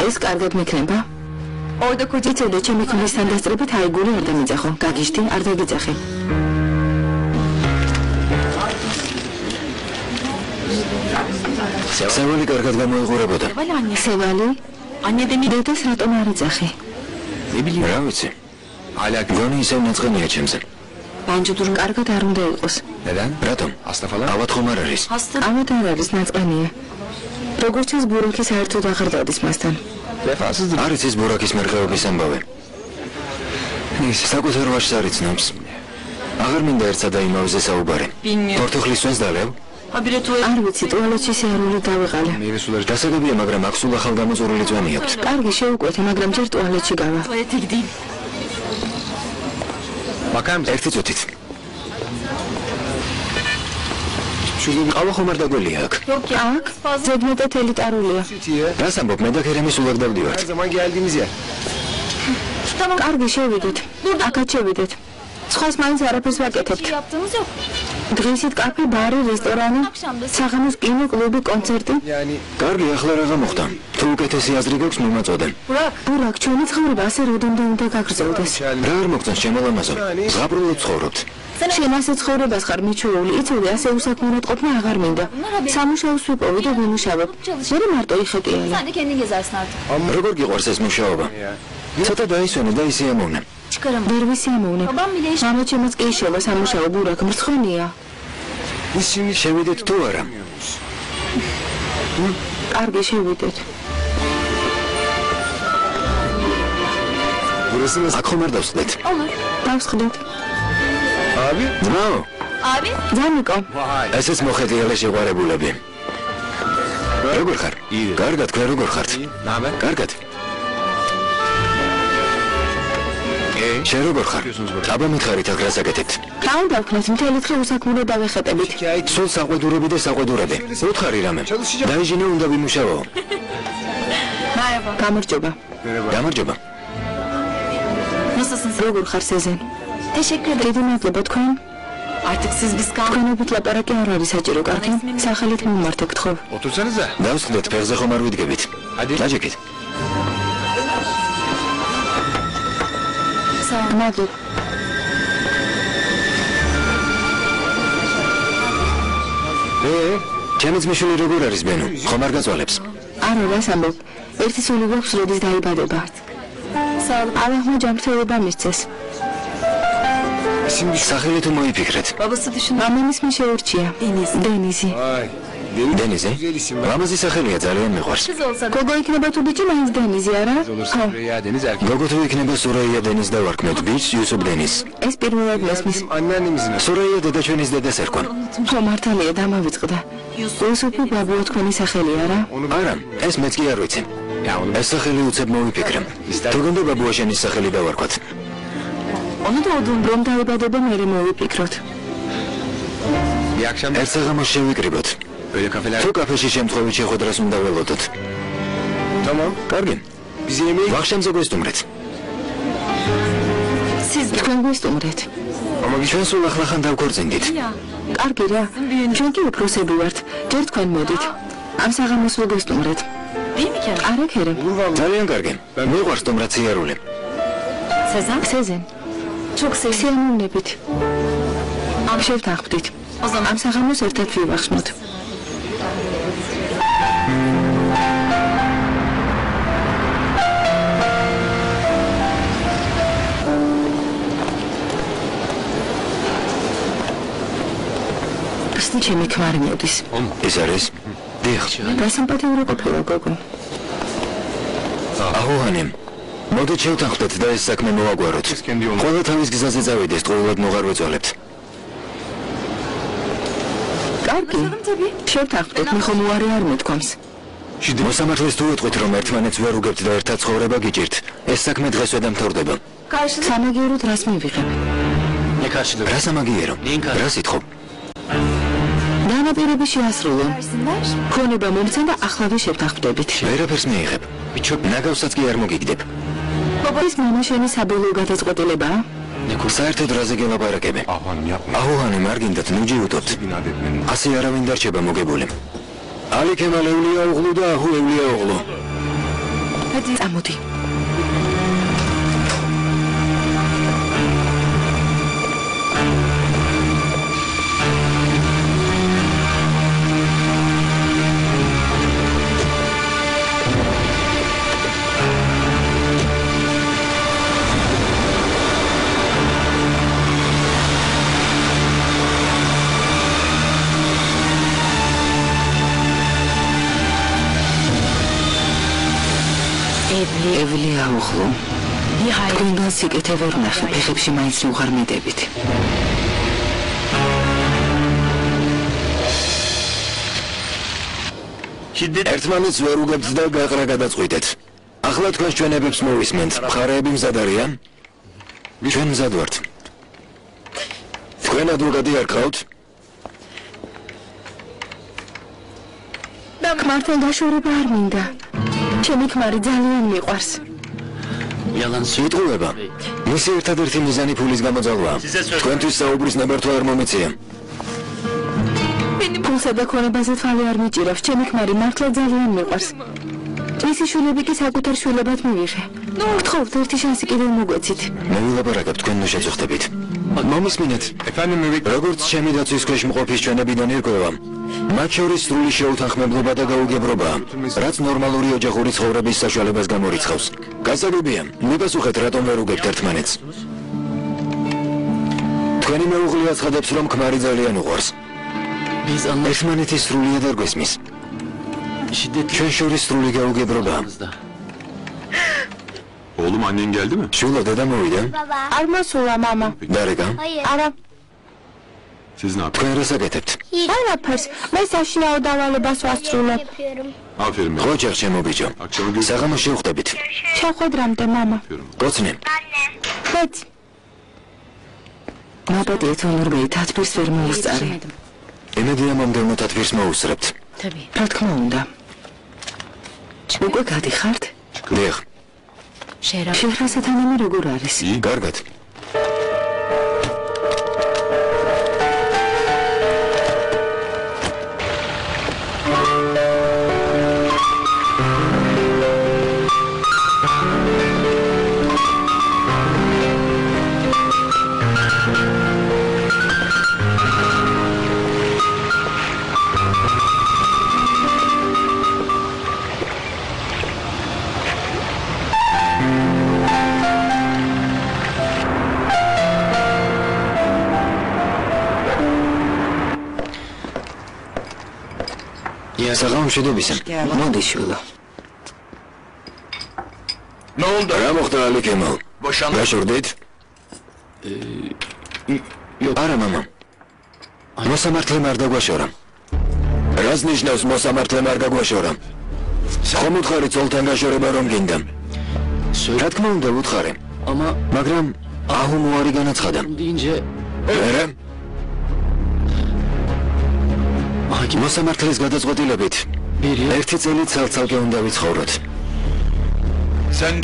ეს კარგად მექნება? Orada koca. იცოდე, ჩემი ქმრისთან დასწრებით აიგული არ დამიძახო. გაგიშდი, არ დაგიძახე. სევალი კარგად გამოიყურებოდა. Valla anne. სევალი, Anne de mi? დედას რატომ არ იძახი? რა ვიცი. გონი ისევ ნაწყენია ჩემზე. Bence durum. კარგად არ უნდა იყოს. რატომ? ავად ხომ არ არის? Hasta. ამათ არ არის ნაწყენია. როგორც ჩანს, ბურაქი საერთოდ აღარ დადის მასთან. არის ის ბურაქის მერყეობის ამბავი. საკუთარ ვაჟს არ იცნობს. აღარ მინდა ერთსა და იმავზე საუბარი. Bilmiyorum. პორტოხლის სვენს დალევ? Habire tuvalet. არ ვიცი, ტუალეტში სიარული დავეყალე. დასაგებია, მაგრამ აქ სულ ახალგამოწურული წვენი აქვს. კარგი, შევუკვეთე, მაგრამ ჯერ ტუალეტში გავა. Tuvalete gideyim. ერთი წუთით. ყავა ხომ არ დაგველია აქ? Yok ya. აქ ზედმეტად ელიტარულია. რას ამბობ, მე და ქერემი სულ აქ დავდივართ. კარგი, შევიდეთ. აქაც შევიდეთ. სხვას მაინც არაფერს ვაკეთებთ. şey yaptığımız yok. დღისით კაფე, ბარი, რესტორანი, საღამოს კინო, კლუბი, კონცერტი. კარგი, ახლა რა მოხდა? თუ უკეთესი აზრი გაქვს, მომაწოდე. ბურაკ, ჩვენი ცხოვრება ასე როდემდე უნდა გაგრძელდეს. რა არ მოგწონს შემოლამაზო? ზღაპრულად ცხოვრობთ. შენ ასე ცხოვრებას ხარ მიჩვეული, იცოდი, ასე უსაქმურად ყოფნა აღარ მინდა. სამუშაოს ვიპოვი და ვიმუშავებ. მე მარტო იხეტიალე. Sen de kendin gezersin artık. როგორ გიყვარს ეს მუშაობა? ცოტა დაისვენე და ისე ამოვნე. Çıkarım. ვერ ვისიამოვნებ. Babam bile iş. მამა ჩემს კი შევა სამუშაო ბურაკ, მრცხვენია. შევიდეთ თუ არა? კარგი, შევიდეთ. აქ ხომ არ დავსხდეთ? Olur. დავსხდეთ. ნო, Abi. ძანიკო, ესეც მოხეტიალე შეყვარებულები. როგორ ხარ? კარგად, თქვენ როგორ ხართ? კარგად. შენ როგორ ხარ? აბა მითხარით აქ რას აკეთებთ? რა უნდა ვქნათ, მთელი დღე უსაქმურად დავეხეტებით. სულ საყვედურები და საყვედურები. უთხარი რამე. დაიჟინე უნდა ვიმუშაო. Merhaba. გამარჯობა. გამარჯობა. Nasılsın sen? როგორ ხარ სეზენ? Teşekkür ederim. დიდი მადლობა თქვენ. Artık siz biz kaldık. თქვენობით ლაპარაკი არ არის საჭირო, კარგი? სახელით მომმართე გთხოვ. დავსხდეთ, ფეხზე ხომ არ ვიდგებით. დაჯექით. მადლობა. ჩემი ძმისშვილი როგორ არის ბენო? ხომ არ გაწვალებს? არა, რას ამბობ? ერთი სული გვაქვს, როდის დაიბადება. ალაჰმა ჯანმრთელობა მისცეს. სახელი თუ მოიფიქრეთ? Babası dışında. მამამის მე შეურჩია. დენიზი. დენიზი? ლამაზი სახელია, ძალიან მიყვარს. Kız olsa da. გოგო იქნება თუ ბიჭი, მაინც დენიზი, არა? ხო, გოგო თუ იქნება სურაია დენის დავარქმევთ, ბიჭს იუსუფ დენის. ეს პირველად მესმის. სურაია დედაჩვენის დედას ერქვა. ხო, მართალია, დამავიწყდა. იუსუფი ბაბუა თქვენი სახელი, არა? არა, ეს მეც კი არ ვიცი. ეს სახელი უცებ მოვიფიქრე. თუ გონდა ბაბუა შენის სახელი დავარქვათ. Onu da odun. რომ დაიბადება მერე მოვიფიქროთ. ერთ საღამოს შევიკრიბოთ. თუ კაფეში შემთხვევით შეხვედრას უნდა ველოდოთ. კარგი. ვახშამზე გვესტუმრეთ. Siz de. თქვენ გვესტუმრეთ. ჩვენ სულ ახლახან დავქორწინდით. კარგი რა. ჩვენ კი უფროსები ვართ. ჯერ თქვენ მოდით. ამ საღამოს ვგვესტუმრეთ. Değil mi Kerem? არა, ქერემ. ძალიან კარგი. მიყვარს სტუმრად სიარული. Sezen? სეზენ. Çok sevindim. სიამოვნებით. შევთანხმდით. ამ საღამოს ერთად ვივახშმოთ. ისნი ჩემი ქმარი მოდის. ეს არის? დიახ. გასამპათეურო ყოფილა გოგო. აჰოანემ. მოდით შევთანხმდეთ და ეს საქმე მოვაგვაროთ. ყველა თავის გზაზე წავიდეს, ყოველად მოღარ ვეწვალებთ. კარგი. შევთანხმდეთ, მე ხომ უარი არ მეთქვამს. მოსამართლეს თუ ეტყვით, რომ ერთმანეთს ვერ უგებთ და ერთად ცხოვრება გიჭირთ, ეს საქმე დღესვე დამთავრდება. სამაგიეროდ რას მივიღებ? რა სამაგიერო? რა სიტყვა? დანაპირები შეასრულო. ქონება მომცენ და ახლავე შევთანხმდებით. ვერაფერს მიიღებ. ნაგავსაც კი არ მოგიგდებ. ის მამა შენი საბოლოო გადაწყვეტილებაა? საერთოდ რაზე გელაპარაკები? აჰოანემ არ გინდათ, ნუ ჯიუტობთ. ასე არავინ დარჩება მოგებული. ალი ქემალ ევლია უღლუ და აჰუ ევლია უღლუ. წამოდი. ევლია უღლუ. თქვენგან სიკეთე ვერ ნახე, ფეხებში მაინც უღარ მიდებით. ერთმანეთს ვერ უგებთ და გაყრა გადაწყვიტეთ. ახლა თქვენს ჩვენებებს მოვისმენთ. მხარეები მზად არიან? ჩვენ მზად ვართ. თქვენ ადვოკატი არ გყავთ? ქმართან დაშორება არ მინდა. ჩემი ქმარი ძალიან მიყვარს. იტყუება. მისი ერთადერთი მიზანი ფულის გამოძალვა. თქვენთვის საუბრის ნებართვა არ მომეწია. ფულსა და ქონებაზე თვალი არ მიჭირავს. ჩემი ქმარი მართლა ძალიან მიყვარს. მისი შვილები კი საკუთარ შვილებად მივიღე. გთხოვთ, ერთი შანსი კიდევ მოგვეცით. მე ვილაპარაკებ, თქვენ ნუ შეწუხდებით. მომისმინეთ. როგორც ჩემი დაცვის ქვეშ მყოფის ჩვენებიდან ირკვევა, მათ შორის სრული შეუთანხმებლობა და გაუგებრობაა, რაც ნორმალური ოჯახური ცხოვრების საშუალებას გამორიცხავს. გასაგებია, მიპასუხეთ, რატომ ვერ უგებთ ერთმანეთს. თქვენი მეუღლე აცხადებს, რომ ქმარი ძალიან უყვარს. ერთმანეთის სრულიად არ გვესმის. ჩვენ შორის სრული გაუგებრობაა. Oğlum annen geldi mi? შვილო, დედა მოვიდა? არ მოსულა მამა. დარეკა? არა, Siz ne yapıyorsunuz? თქვენ რას აკეთებთ? არაფერს. მე საშინაო დავალებას ვასწრულებ. Aferin be. ოჯახ შემობიჯო. Akşama görüşürüz. საღამოს შევხვდებით. შეხვედრამდე მამა. გოცნე. მეც. მაპატიეთ ონორბეი თათბირს ვერ მოუსწარი. იმედია მომდევნო თათბირს მოუსწრებთ. რა თქმა უნდა. უკვე გადიხართ? დიახ, შეჰრასათანამი როგორ არის? კარგად. საღამოს შედობისა. მოდი შვილო. რა მოხდა ალი ქემალ? გაშორდით? არა მამა. მოსამართლემ არ დაგვაშორა. რას ნიშნავს მოსამართლემ არ გაგვაშორა? ხომ უთხარი ძოლთან გაშორება რომ გინდა? რა თქმა უნდა ვუთხარი. მაგრამ აჰუ მოარი განაცხადა. მერე? მოსამართლის გადაწყვეტილებით ერთი წელი ცალ-ცალკე უნდა ვიცხოვროთ.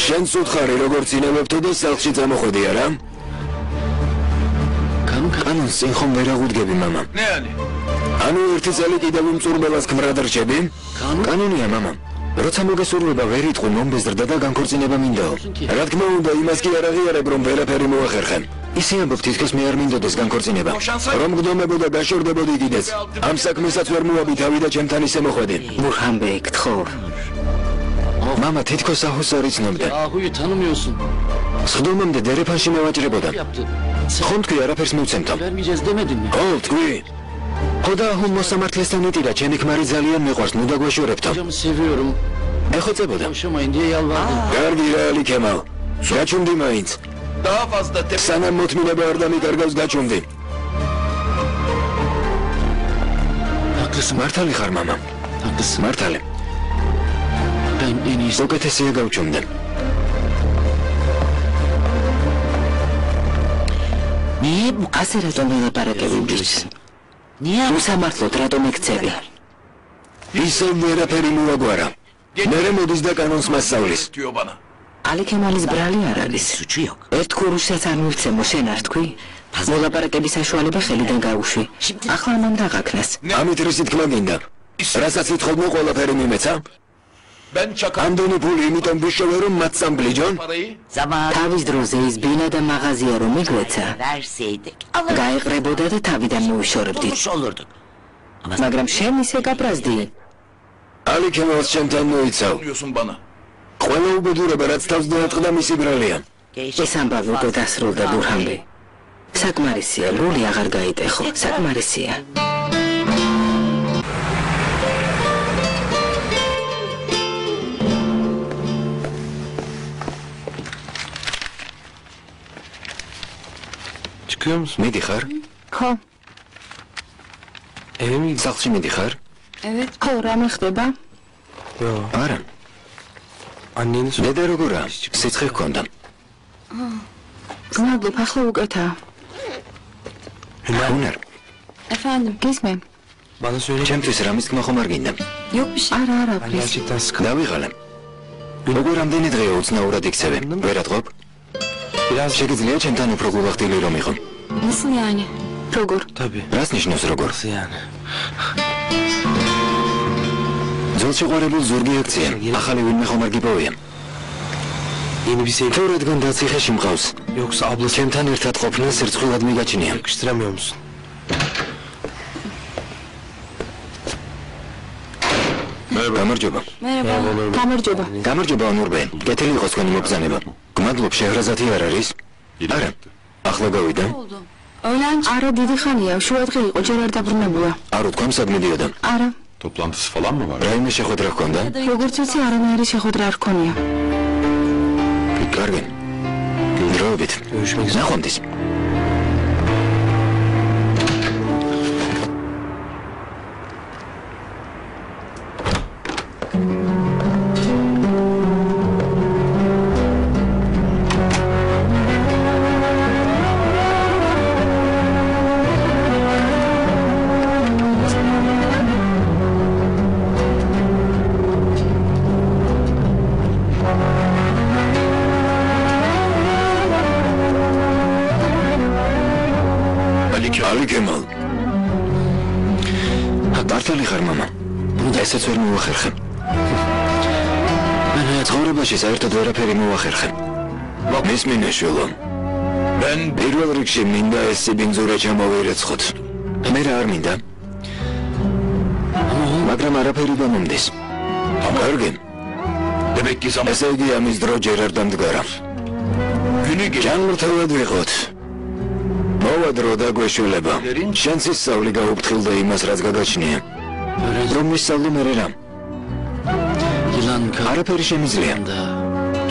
შენს უთხარი როგორც ინებებთო და სახლში წამოხვედი არა? კანონს წინ ხომ ვერ აღუდგები მამა? ანუ ერთი წელი კიდევ იმწურბელას ქმრად რჩები? კანონია მამა. როცა მოგესურვება ვერ იტყვი მომბეზრდა და განქორწინება მინდაო. რა თქმა უნდა იმას კი არ აღიარებ რომ ვერაფერი მოახერხე. ისე ამბობ, თითქოს მე არ მინდოდეს განქორწინება. რომ გდომებოდა გაშორდებოდი კიდეც. ამ საქმესაც ვერ მოვაბითავი და ჩემთან ისე მოხვედი. Burhan Bey, გთხოვ. მამა თითქოს აჰუს არ იცნობდა. Ahu'yu tanımıyorsun. სხდომამდე დერეფანში მევაჭრებოდა. Yaptı. ხომ თქვი არაფერს მივცემთო? Vermeyeceğiz demedin mi? ხო, თქვი. ხოდა აჰუ მოსამართლესთან იტირა, ჩემი ქმარი ძალიან მიყვარს, ნუ დაგვეშორებთო. Hocamı seviyorum. ეხოცებოდა. Boşamayın diye yalvardım. კარგი რა ალი ქემალ. გაჩუმდი მაინც. Daha fazla სანამ მოთმინება არ დამიკარგავს გაჩუმდი. Haklısın. მართალი ხარ მამა? Haklısın. მართალი. Ben en iyisi. უკეთესია გავჩუმდე. Niye bu ასე რატომ ელაპარაკები მის? Niye უსამართლოდ რატომ ეკცევი? ისევ ვერაფერი მოაგვარა. მერე მოდის და კანონს მასწავლის. diyor bana. ალი ქემალის ბრალი არ არის. ერთ ქურუშსაც არ მივცემო, შენ არ თქვი? მოლაპარაკების საშუალება ხელიდან გაუშვი. ახლა ამამ დაღაქნას. ამით რისი თქმა გინდა? რასაც ითხოვდნენ ყველაფერი მიმეცა? Ben çakal ამდენი ფული იმიტომ ვიშოვე რომ მათ სამბლიჯონ? parayı თავის დროზე ის ბინა და მაღაზია რომ იგვეცა, verseydik გაეყრებოდა და თავიდან მოვიშორებდით. almış olurduk. მაგრამ შენ ისე გაბრაზდი. ალი ქემალს ჩემთან მოიცავ. diyorsun bana. ყველა უბედურება რაც თავს დაატყდა მისი ბრალია. ეს ამბავი უკვე დასრულდა Burhan Bey. საკმარისია, რული აღარ გაიტეხო, საკმარისია. Çıkıyor musun? მიდიხარ? ხო, ევე մի სახლში მიდიხარ? ხო, რამე ხდება? არა. Anneniz დედა როგორა? სიცხე ჰქონდა. გმადლობ, ახლა უკეთაა. უნარ. Efendim, გისმე? bana söyle. ჩემთვის რამის თქმა ხომ არ გინდა? yok bir şey. არა, Ben არაფრის. gerçekten sıkıldım. დავიღალე. როგორ ამდენი დღეა უცნაურად იქცევი? ვერ ატყობ? Biraz შეგიძლია ჩემთან უფრო გულახდილი რომ იყო? Nasıl yani? როგორ? tabii. რას ნიშნავს როგორ? Nasıl yani? ძველ შეყვარებულ ზურგი აქცია. ახალი ვინმე ხომ არ გიპოვია? Yeni bir sevgi თუ რადგან დაციხეში მყავს, yoksa ablası ჩემთან ერთად ყოფნა სირცხვილად მიგაჩნია. yakıştıramıyor musun? გამარჯობა. Merhaba. გამარჯობა. გამარჯობა ონურბე. კეთილი იყოს თქვენი მობრძანება. გმადლობ შეჰრაზათი არ არის? არა. ახლა გავიდა. Öğlen არა, დიდი ხანია, შუადღე იყო, ჯერ არ დაბრუნებულა. არ უთქვამ სად მიდიოდა? არა, Toplantısı falan mı var? რაიმე შეხვედრა ჰქონდა? როგორც ვიცი, არანაირი შეხვედრა არ ქონია. კარგი. დროებით. Görüşmek üzere. ნახვამდის. ალი ქემალ. მართალი ხარ მამა? ესეც ვერ მოვახერხე. Ben hayat ცხოვრებაში საერთოდ ვერაფერი მოვახერხე. მისმინე შვილო. Ben პირველ რიგში მინდა ეს სიბინძურე ჩამოვირეცხოთ. მე რა არ მინდა? მაგრამ არაფერი გამომდის. კარგი. demek ki zaman ესე იგი ამის დრო ჯერ არ დამდგარა. günü gece ჯანმრთელად ვიყოთ. მოვა დრო დაგვეშველება. შენც ისწავლი გაუფრთხილდა იმას, რაც გაგაჩნია. რომ მისწავლი მე რა? yılan არაფერი შემიძლია. da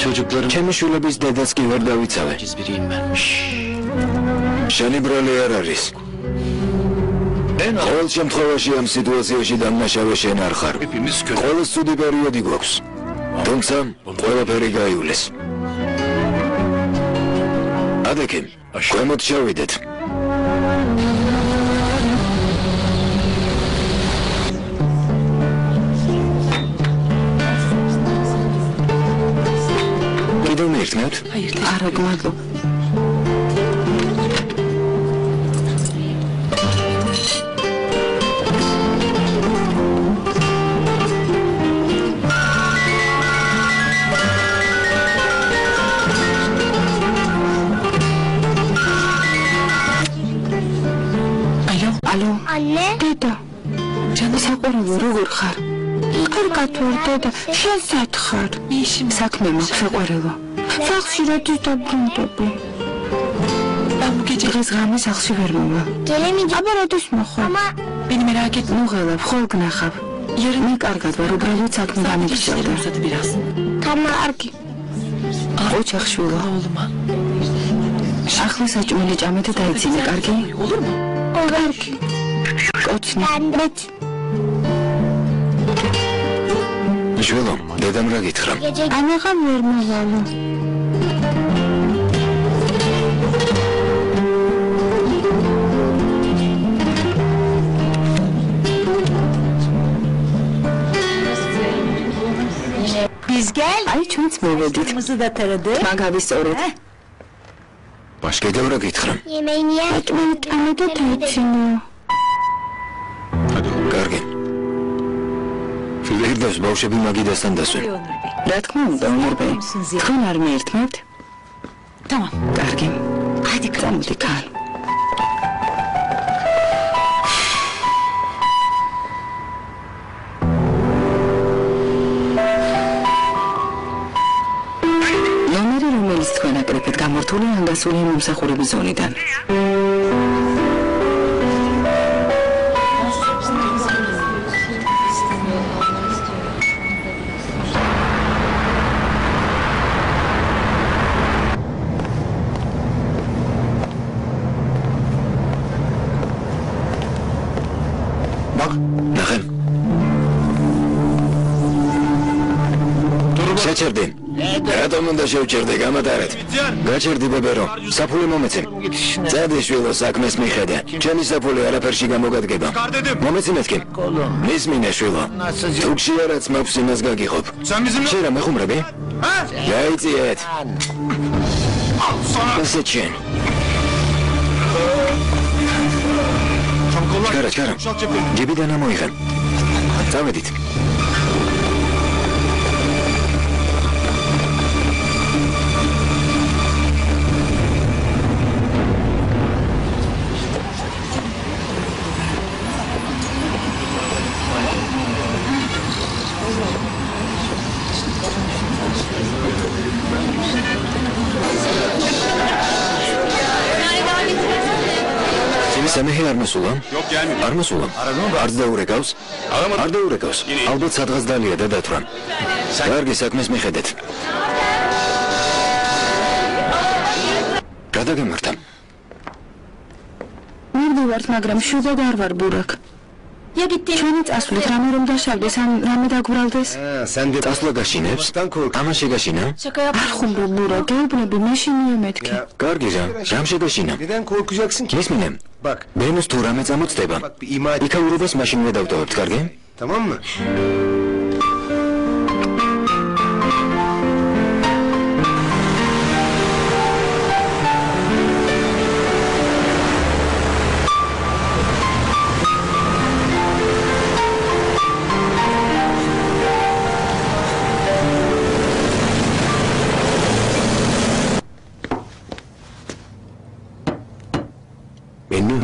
çocuklarım ჩემი შვილების დედაც კი ვერ დავიცავე. aciz biriyim ben. შენი ბრალი არ არის. en az ყოველ შემთხვევაში ამ სიტუაციაში დამნაშავე შენ არ ხარ. hepimiz kötü. ყოველს ცუდი პერიოდი გვაქვს. თუმცა ყველაფერი გაივლეს. ადეკი, ქვემოთ შევიდეთ. კიდევ მიერთნევთ? არა, გმადლობ. დედა საყვარელო როგორ ხარ? კარგად ვარ დედა, შენ სად ხარ? საქმე მაქვს საყვარელო. სახლში როდის დაბრუნდები? დღეს ღამე სახლში ვერ მოვა. აბა როდის მოხარ? მუღელებ, ხოლ გნახავ. მე კარგად ვარ, უბრალოდ საქმე გამიგრძელდა. კარგი. ოჩახშვილო. ახლა საჭმელი ჭამე და დაიცინე, კარგი? კარგი. კოცნი. ჟველო, დედამ რა გითხრა? ამაღამ ვერ მოვალო. Biz gel. Ay ჩვენც მოვედით. Kırmızı da taradı. მაგავისწორეთ. დედამ რა გითხრა? საჭმელი ჭამე და დაიცინე. კარგი. ფილიპოს ბავშვები მაგიდასთან დასვენ. რა თქმა უნდა, ონორბე. თქვენ არ მიერთმევთ? Tamam. კარგი. Hadi წამოდი ქალ. ნომერი რომელიც თქვენ აკრეფეთ გამორთული ანგასული მომსახურების ზონიდან. ნახე. შეჭერდი. რატომ უნდა შევჭერდე გამატარეთ? გაჭერდი ბებერო, საფულე მომეცე. წადი შვილო საქმეს მიხედე. ჩემი საფულე არაფერში გამოგადგება. მომეცი მეთქი. მისმინე შვილო. თუქში არაც მაქვს იმას გაგიხობ. შენ რა მეხუმრები? გაიწიეთ. ესე ჩენ. ჩქარა. ჯებიდან ამოიღე. წავედით. სამეჰი არ მოსულა? Yok gelmedi. არ მოსულა? არც დაურეკავს? არ დაურეკავს. ალბათ სადღაც დალია და დათვრა. კარგი საქმეს მიხედეთ. გადაგემართა. მივდივართ, მაგრამ შუღად არ ვარ ბურაკ. ჩვენი წასვლით რამე რომ დაშავდეს, ან რამე დაგვრალდეს? წასვლა გაშინებს? ამან შეგაშინა? არ ხუმრო ბურაკ, გეუბნები, მაშინია მეთქი. კარგი რა, რამ შეგაშინა? მისმინე. ბენოს თუ რამე წამოწდება. იქაურობას მაშინვე დავტოვებთ, კარგი? Tamam mı?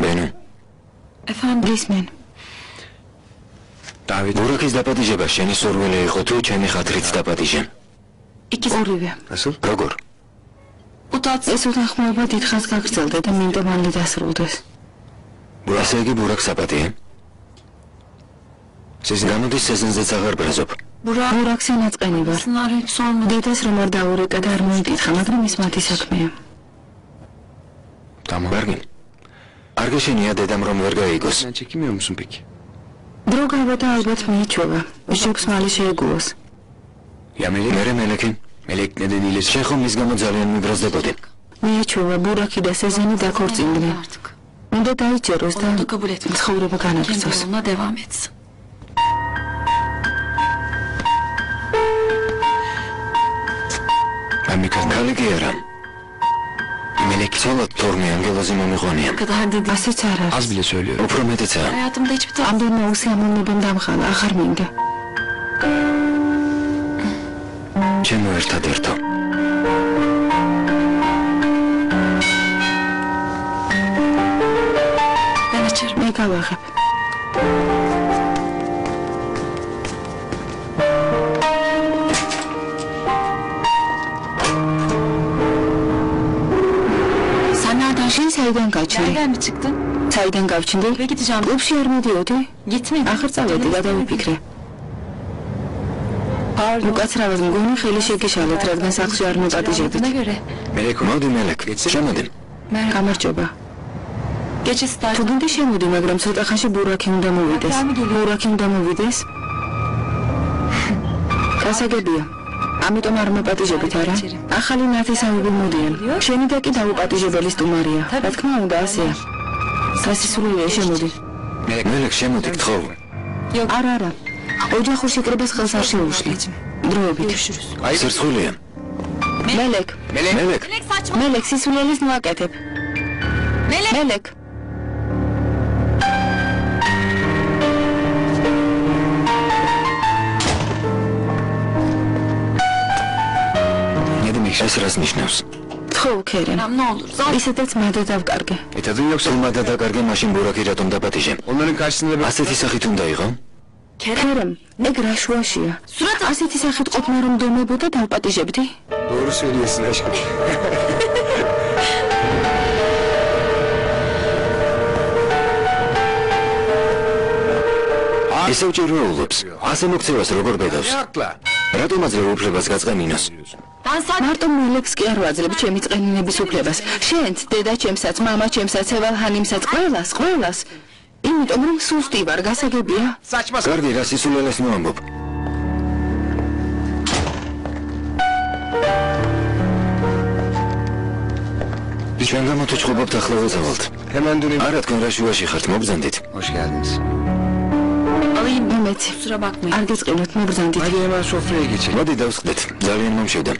ბენო. Efendim? Resmen. დავით, ბურაკის დაპატიჟება შენი სურვილი იყო თუ ჩემი ხათრით დაპატიჟე? ორივე. როგორ? ეს უთანხმოება დიდხანს გაგრძელდა და მინდა მალე დასრულდეს. ასე იგი ბურაკს აპატიე? გამოდის სეზონზეც აღარ ბრაზობ. ბურაკს ენაწყენი ვარ. დედას რომ არ დაურეკა და არ მოიკითხა, მაგრამ ის მათი საქმეა. კარგი. არ გეშენია დედამ რომ ვერ გაიგოს. Çekmiyor musun peki? დრო გავა და ალბათ მიიჩვევა. ჟებს მალე შეეგუოს. მერე მელექი? Melek nedeniyle შენ ხომ მის გამო ძალიან მიბრაზდებოდი. მიიჩვევა ბურაკი და სეზენი დაქორწინდნენ. უნდა დაიჯეროს და ცხოვრება განაგრძოს. ქალი კი არა. Melek sallat tormi angelazı momixonია. ასეც არ არის. az bile söylüyorum. უფრო მეტიცაა. ამდენმა უსიამოვნებამ დამხალა, აღარ მინდა. ჩემო ერთადერთო. მე გავაღებ. saydın kaçtın? Nereden mi çıktın? Saydın kaçtın? Eve gideceğim. Bu bir şey mi diyordu? Gitme. Ahır zavedi gadavı fikri. Pardon. Bu kaçıravazım gönül xeyli şekiş alet radgan saksı yarımı patlayacak. Buna göre. Melek olmadı Melek. Geçemedin. Merhaba. Kamar çoba. Gece star. Bugün de şey miydi magram sota xaşı burakimda mı vides? Hatta mı geliyor? Burakimda mı vides? Kasa gebiya. Ამიტომ არ მოპატიჟებით არა? ახალი ნათესავები მოდიან. შენი და კი დაუპატიჟებელი სტუმარია. რა თქმა უნდა, ასეა. სასისულოა შემოდი. Melek შემოდი გთხოვ. არა, არა. ოჯახურ შეკრებას ხელს არ შეუშლი. დროებით. სირცხულია. მელეკ. Melek. მელეკ სისულელის მოაკეთებ. მელეკ. ეს რას ნიშნავს? ხო, ქერენ. Ne olur. ისედაც მადე დავკარგე. Სულმა დაკარგე მაშინ ბურაკი რატომ დაპატიჟე? Onların karşısında ასეთი სახით უნდა იყო? ქერენ, ეგ რა შუაშია? ასეთი სახით ყოფნა რომ დომებოდა დავპატიჟებდი? doğru söylüyorsun aşkım. ისევ ჭიროულობს. ასე მოქცევას როგორ ბედავს? Haklı. რატომ აძლევ უფლებას გაწყენინოს? მარტო მოლექს კი არ ვაძლევ ჩემი წყენინების უფლებას. შენც, დედა ჩემსაც, მამა ჩემსაც, ევალჰანიმსაც, ყველას. იმიტომ რომ სუსტი ვარ, გასაგებია? Saçma კარგი, რა სისულელეს მოამბობ? ჩვენ გამოტუჩხობობთ ახლა ვეცავალთ. Hemen döneyim. არა თქვენ რა შუაში ხართ, მოგზანდით. Hoş geldiniz. Alayım. იმეც. Kusura bakmayın. არ გიწყინოთ, მოგზანდით. Hadi hemen sofraya geçelim. მოდი დავსხდეთ. ძალიან მომშევდა.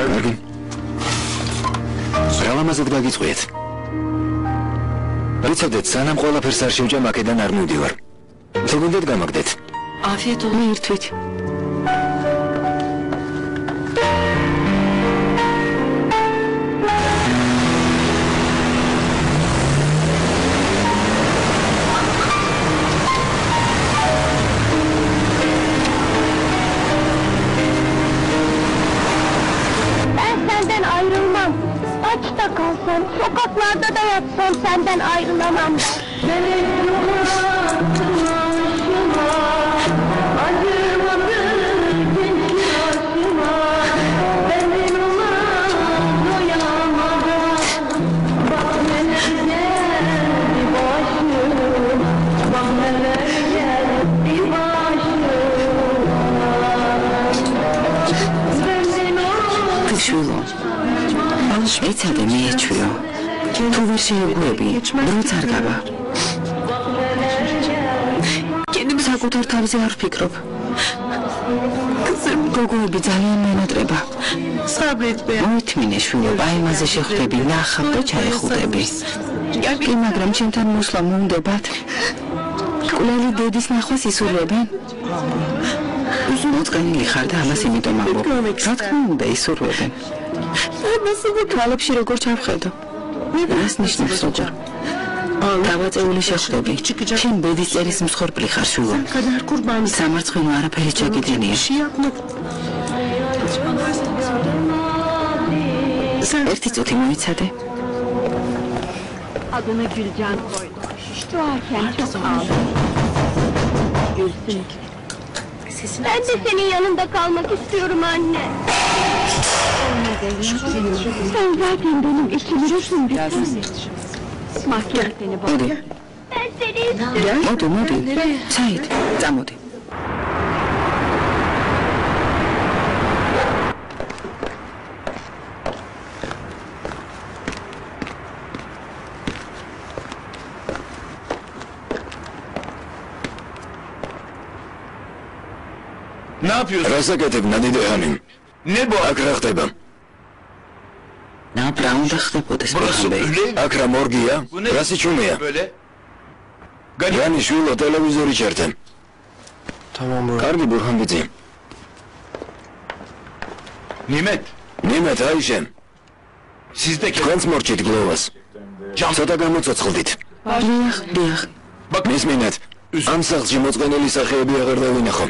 კარგი. რამაზად გაგიწყვიეთ. ვიცოდეთ, სანამ ყველაფერს არ შევჭამ, აქედან არ მივდივარ. თუ გინდათ გამაგდეთ. Afiyet olsun. მიირთვით. Ben senden ayrılmam. Aç da kalsam, sokaklarda da yatsam senden ayrılamam. შვილო. ეცადე მიეჩვიო. თუ ვერ შეეგუები, დროც არ გავა. საკუთარ თავზე არ ვფიქრობ. გოგოები ძალიან მენატრება. მოითმინე შვილო, აიმაზე შეხვდები, ნახავ და ჩაეხუტები. კი, მაგრამ ჩემთან მოსვლა მოუნდებათ. კვლელი დედის ნახვას ისურვებენ? მოწყენილი ხარ და ამას იმიტომ ამბობ. რა თქმა უნდა ისურვებენ. თვალებში როგორ ჩავხედო? რას ნიშნავს როგორ? დავაწეული შეხვდები. შენ ბედის წერის მსხვერპლი ხარ შვილო. სამარცხვინო არაფერი ჩაგიდენია. ერთი წუთი მოიცადე. Adını Gülcan koydu. Doğarken çok ağladı. Gülsün. Ben de senin yanında kalmak istiyorum anne. Sen zaten benim ikimizsin bir tanem. Mahkeme seni მოდი, bağlı. Ben seni istiyorum. მოდი. საით, წამოდი. Ne yapıyorsun? რას აკეთებ, ნადიდეანიმ? Ne bu? აქ რა ხდება? რა უნდა ხდებოდეს Burası ბოხანბეი? öyle mi? აქ რა მორგია? Bu ne? რა სიჩუმეა? Böyle. Gani. რანი შვილო ტელევიზორი ჩართე. Tamam bro. კარგი ბურჰანბიძი. Nimet. ნიმეთ აი შენ. Siz de თქვენც მორჩით გლოვას. Cam. ცოტა გამოცოცხლდით. დიახ. Bak. მისმინეთ. ამ სახლში მოწყენილი სახეები აღარ დავინახო.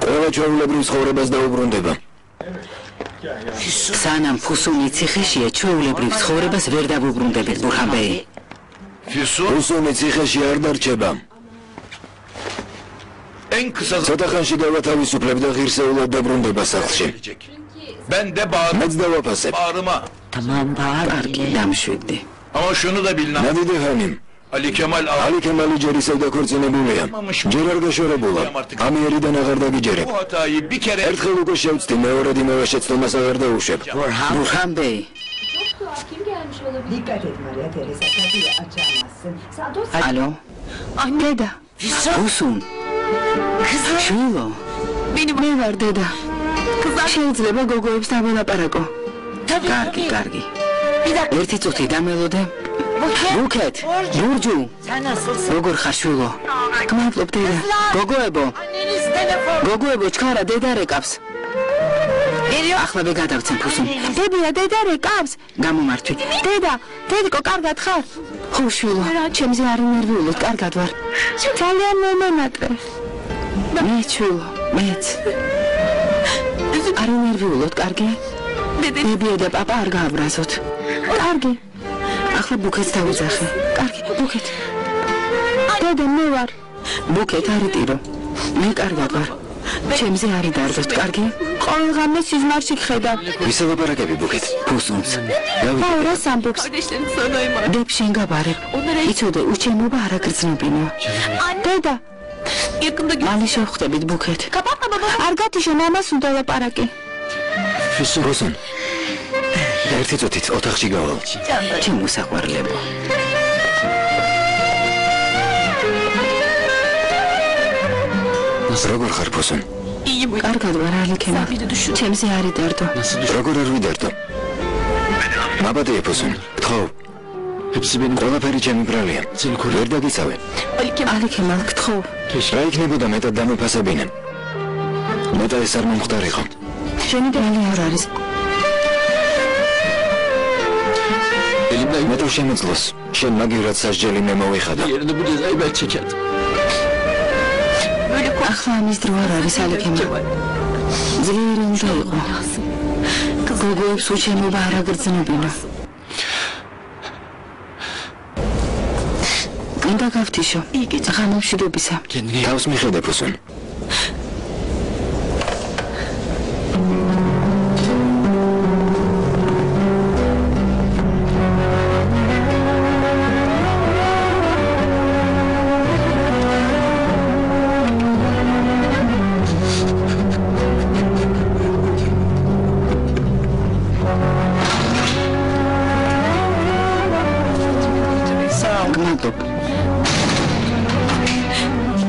ყველა ჩვეულებრივ ცხოვრებას დაუბრუნდება. სანამ ფუსუნი ციხეშია, ჩვეულებრივ ცხოვრებას ვერ დავუბრუნდებით, ბურჰანბეი. ფუსუნი ციხეში არ დარჩება. En kısa ცოტა ხანში დავათავისუფლებ და ღირსეულად დაბრუნდება სახლში. ben de მეც დავაფასებ. bağrıma. კარგი, დამშვიდდი. Ama şunu da bilin. ნადიდე ხანიმ. Ali Kemal ალი ქემალი ჯერ ისევ დაქორწინებულია. ჯერ არ გაშორებულა. ამიერიდან აღარ დაგიჯერებ. bu hatayı bir kere ერთხელ უკვე შევწდი, მეორედ იმავე შეცდომას აღარ დაუშვებ. ბურჰანბეი, Dikkat et Maria Teresa, kapıyı açamazsın. Sados ალო, დედა, ფუსუნ, შვილო, მე ვარ დედა. შეიძლება გოგოებს დაველაპარაკო. კარგი. ერთი წუთი დამელოდე. ბუქეთ, ბურჯუ. როგორ ხარ შვილო? გმადლობ დედა. გოგოებო, ჩქარა დედა რეკავს. ახლა ვეგადავცენ ფუსუნ. დებია დედა რეკავს. გამომართვი. დედიკო, კარგად ხარ? ხო შვილო, ჩემზე არ ინერვიულობ, კარგად ვარ. ძალიან მომენატრე. მე შვილო, მეც. არ ინერვიულობ, კარგი? დებია და პაპა არ გააბრაზოთ. კარგი. ახლა ბუქეთს დავიძახე. კარგი, ბუქეთ. დედა, მე ვარ. ბუქეთ, არიტირო. მე კარგად ვარ. ჩემზე არ იდარდოთ, კარგი? ყოველღამე სიზმარში გხედავ. ვისა ლაპარაკები ბუქეთ? ფუსუნს. რას ამბობს? დებ შენ გაბარებ. იცოდე, უჩემობა არ აგრძნობინო. დედა, მალე შევხვდებით ბუქეთ. არ გათიშო, მამას უნდა ლაპარაკი. ფუსუნ. ერთი წუთით ოთახში გავალ. ჩემო საყვარლებო. როგორ ხარ ფუსუნ? კარგად ვარ, ალი ქემა. ჩემზე არ იდარდო. როგორ არ ვიდარდო? მაბადეა ფუსუნ. გთხოვ. ყველაფერი ჩემი ბრალია. ვერ დაგიცავე. ალი ქემა, გთხოვ. რა იქნებოდა მეტად დამოფასებინე? მეტად ეს არ მომხდარიყო. შენი დალი არ არის. მეტად შემეძლოს. შენ მაგივრად სასჯელი მე მოვიხადა. ახლა ამის დრო არ არის, ალი ქემა. ძლიერი უნდა იყო. გოგოებს უჩემობა არ აგრძნობინო. უნდა გავთიშო. ღამემშვიდობისა. თავს მიხედე ფუსუნ.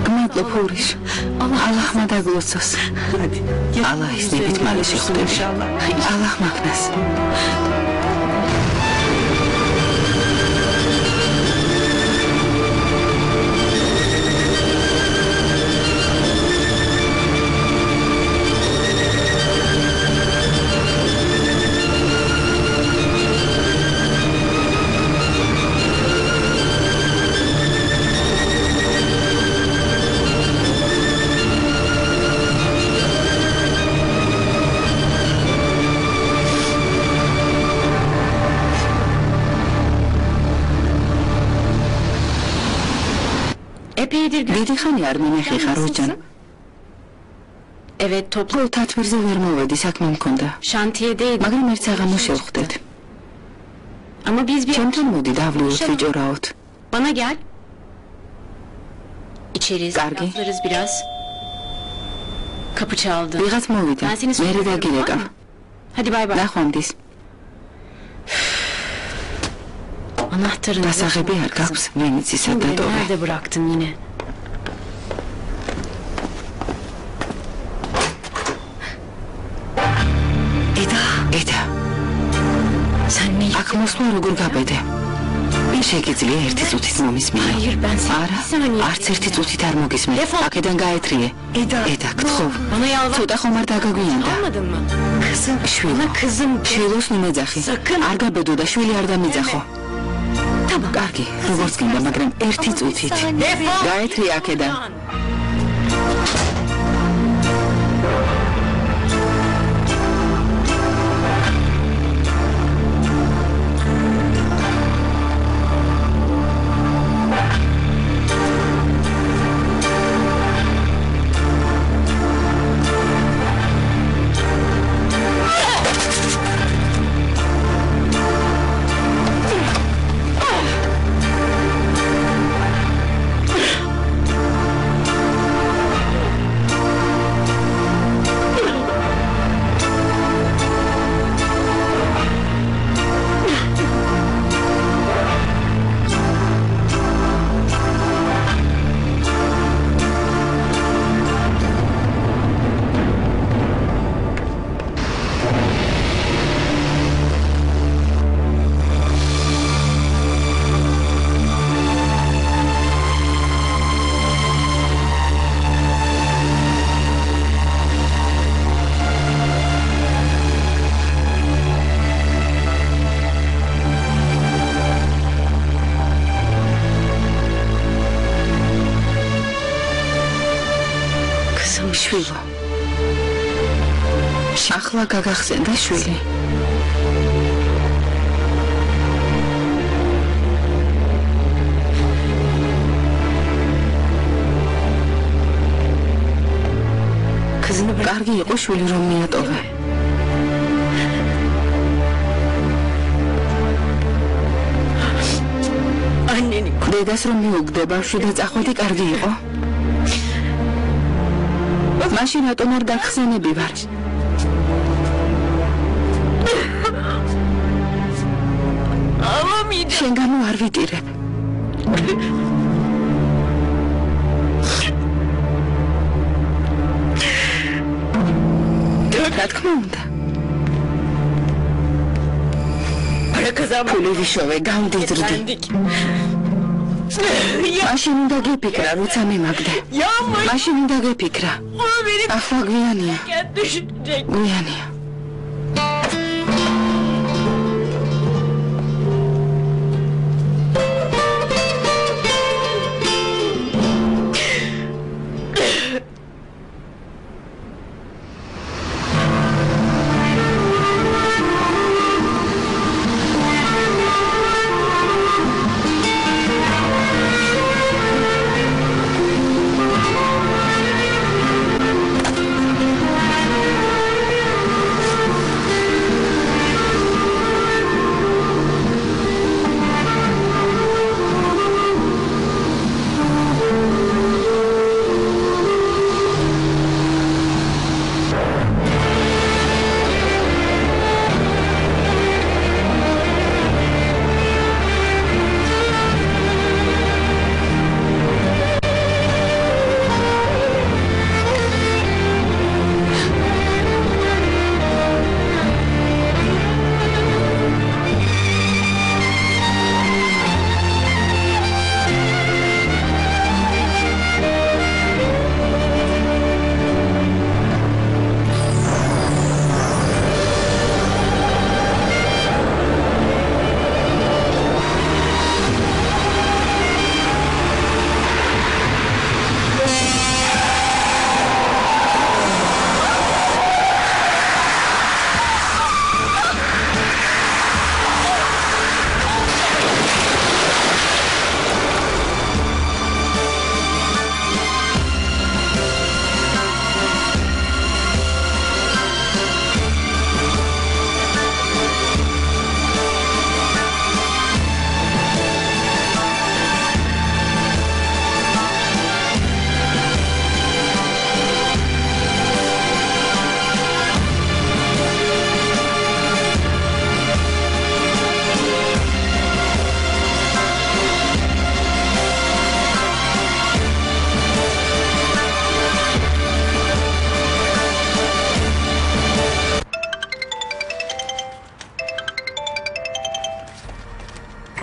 გმადლობ ფურიშ. ალაჰმა დაგლოცოს. ალაჰის ნებით მალე შეხვდები. ალაჰ მაგნას. დიდი ხანი არ მიმეხიხარ ოჯან. Evet, toplu თათბირზე ვერ მოვედი, საქმე მქონდა. şantiyedeydim. მაგრამ ერთ საღამოს შევხვდეთ. Ama biz bir... ჩემთან მოდი დავლიოთ, ვიჭორავოთ. Bana gel. İçeriz, Kargi. laflarız biraz. Kapı çaldı. ვიღაც მოვიდა. Ben seni მე sonra დაგირეკავ. Hadi bay bay. ნახვამდის. Anahtarını... დასაღები არ გაქვს, ვინც ისა Kim bilir დატოვე. nerede bıraktın yine? ედა, Sen ne... აქ მოსვლა როგორ გაბედე? შეგიძლია ერთი წუთით მომისმინო. Hayır, ben seni... არა, Bir saniye. არც ერთი წუთით არ მოგისმენ. აქედან გაეთრიე. ედა, გთხოვ. Bana yalvar... ცოტა ხომ არ დაგაგვიანდა. Anladın mı? Kızım, შვილო, bana kızım... შვილოს ნუ მეძახი. არ გაბედო და შვილი არ დამიძახო. კარგი, როგორც გინდა, მაგრამ ერთი წუთით. გაეთრიე აქედან. შვილო. ახლა გაგახსენდა შვილი. კარგი იყო შვილი რომ მიატოვე. დედას რომ მიუგდება შვიდა წახვედი კარგი იყო. მაშინ რატომ არ გახსენები ვარ? შენგანო არ ვიტირებ. რა თქმა უნდა. ფული ვიშოვე, გავდიდრდი. მაშინ უნდა გიფიქრა, როცა მიმაგდე. მაშინ უნდა გიფიქრა. ახლა გვიანია. გვიანია.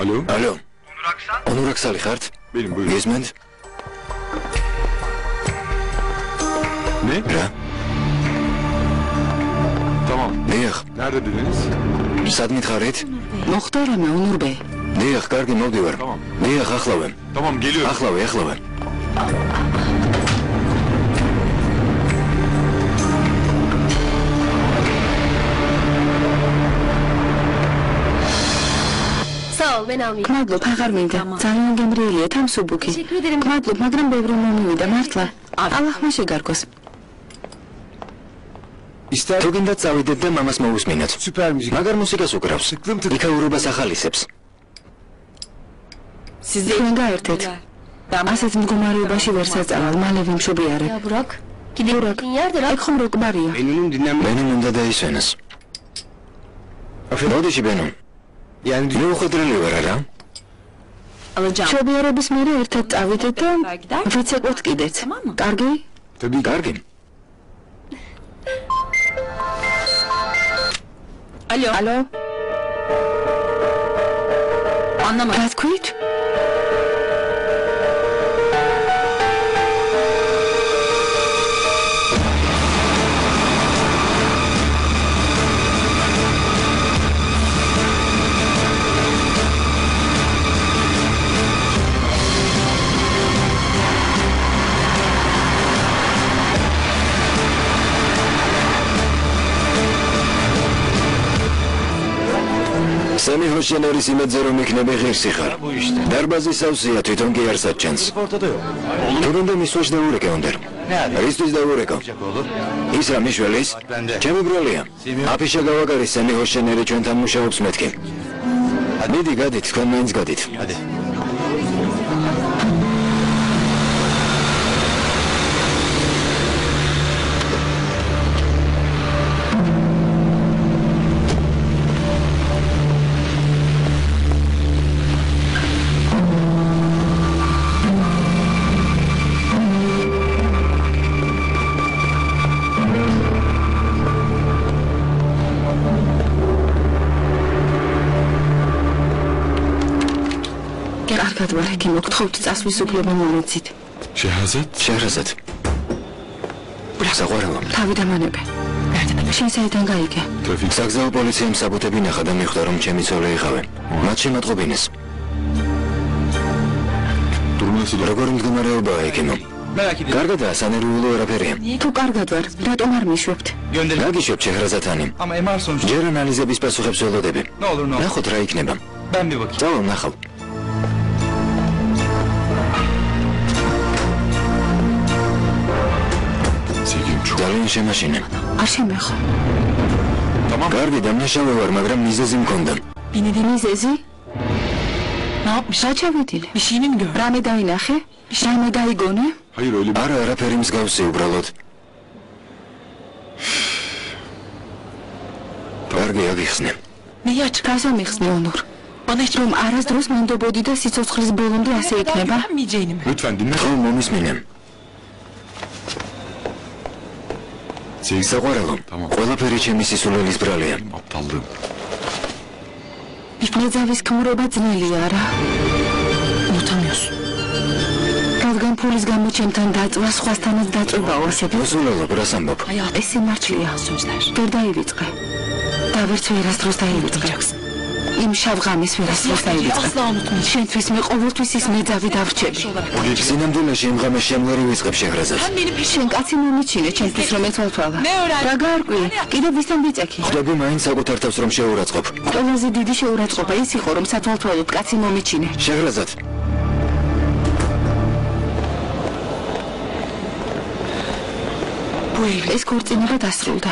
Alo? Alo. Onur Aksali xart? Benim, buyurun. Gezmend? Ne? Ra? Tamam. Diyaq. Nerede dediniz? Sad mitxarit? მოხდარამე ონურ ბე. Diyaq, კარგი მოვდივარ. Tamam. Diyaq, ახლავე. Tamam, geliyorum. ახლავე. მადლობ, აღარ მინდა. ძალიან გემრიელია თამსუბუქი. მადლობ, მაგრამ ბევრი მომივიდა მართლა. ალაჰმა შეგარგოს. თუ გინდათ წავიდეთ და მამას მოусმინოთ. მაგარ მუსიკას უკრავს. იქაურობას ახალისებს. თქვენ გაერთეთ. ასეთ მდგომარეობაში ვერ საწავალ, მალე ვიმშობიარებ. ბროკ, ეგ ხომ როკბარია. ბენონ უნდა დაისვენოს. მოდიში ბენონ. მიუხედრელი ვარ არა? მშობიარობის მერე ერთად წავიდეთ და ვიცეკვოთ კიდეც. კარგი? კარგი. ალო? რა თქვით? Seni hoşçaneris imedze რომ იქნები ღირსი ხარ. დარბაზი სავსეა თვითონ კი არ საჩანს. თუნდაც მისვაშ დაურეკე უნდერ. რისთვის დაურეკო? ის რა მიშველის? ჩემი ბროლია. აფიშა გავაკარის seni hoşçaneri ჩვენთან მუშაობს მეთქი. მიდი გადით, თქვენ მაინც გადით. Ki მოგთხოვთ წასვლის უფლება მომეცით. შეჰრაზად? საყვარელო. თავი დამანებე. შენ საიდან გაიგე? საგზაო პოლიციამ საბუთები ნახა და მიხვდა რომ ჩემი ცოლი იყავენ. მათ შემატყობინეს. როგორ მდგომარეობაა ეკენო? კარგადაა, სანერვიულო არაფერია. თუ კარგად ვარ, რატომ არ მიშვებთ? გაგიშვებ შეჰრაზათანი. ჯერ ანალიზების პასუხებს ველოდები. ნახოთ რა იქნება. წავალ ნახავ. ძალიან შემაშინე. არ შემეხო. კარგი, დამნაშავე ვარ, მაგრამ მიზეზი მქონდა. მიზეზი? საჩავედინე. რამე დაინახე? რამე გაიგონე? არა, არაფერი მსგავსი უბრალოდ. კარგი, აგიხსნე. გასამიხსნე ონურ. რომ არასდროს მენდობოდი და სიცოცხლის ბოლომდე ასე იქნება? ხო, მომისმინე. საყვარელო, ყველაფერი ჩემი სისულელის ბრალია. მეძავის ქმრობა ძნელია რა. მუთამიოს. რადგან ფულის გამო ჩემთან დაწვა, სხვასთანაც დაწვებაო ასეთი. მოსულელობ, რას ამბობ? ეს სიმართლეა. ვერ დაივიწყე. და ვერც ვერასდროს დაივიწყე. იმ შავღამის ვერასდროს დაივიწყე. შენთვის მე ყოველთვის ის მეძავი დავრჩები. სინამდვილეში იმ ღამეს შემლერი ვიწყებ შეჰრაზად. შენ კაცი მომიჩინე ჩემთვის რომ ეთვალთვალა. რა გაარკვიე? კიდევ ვისთან ვიწექი? ხვდები მაინც საკუთარ თავს რომ შეურაცხყოფ. ყველაზე დიდი შეურაცხყოფა ის იყო რომ სათვალთვალოდ კაცი მომიჩინე. შეჰრაზად. ეს ქორწინება დასრულდა.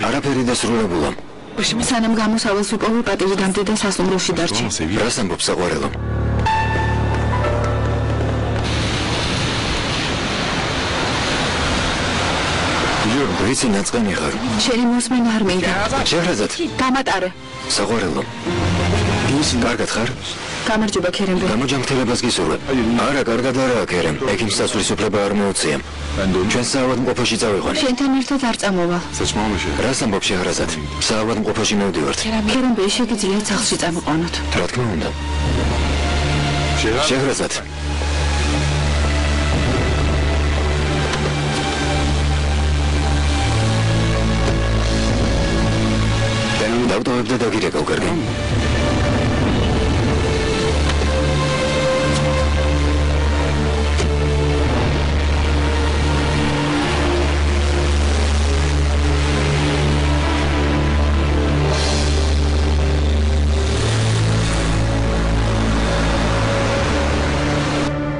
არაფერი დასრულებულა. სანამ გამოსავალს ვიპოვე პატივი დამდედა სასტუმროში დარჩი. რას ამბობ საყვარელო? ვიცი ნაწყენი ხარ. შენი მოსმენა არ მინდა. შეჰრაზად. დამატარე. საყვარელო. კარგად ხარ? გამარჯობა ქერემბე. გამოჯანმრთელებას გისურვებ. არა, კარგად არაა ქერემ. ექიმს დასვლის უფლება არ მოუწია. ჩვენ საავადმყოფოში წავიყვან. შენთან ერთად არ წამოვალ. რას ამბობ შეჰრაზად? საავადმყოფოში მოვდივართ. ქერემბე, შეგიძლიათ სახლში წამოყვანოთ. რა თქმა უნდა. შეჰრაზად. დავტოვებ და დაგირეკავ, კარგი?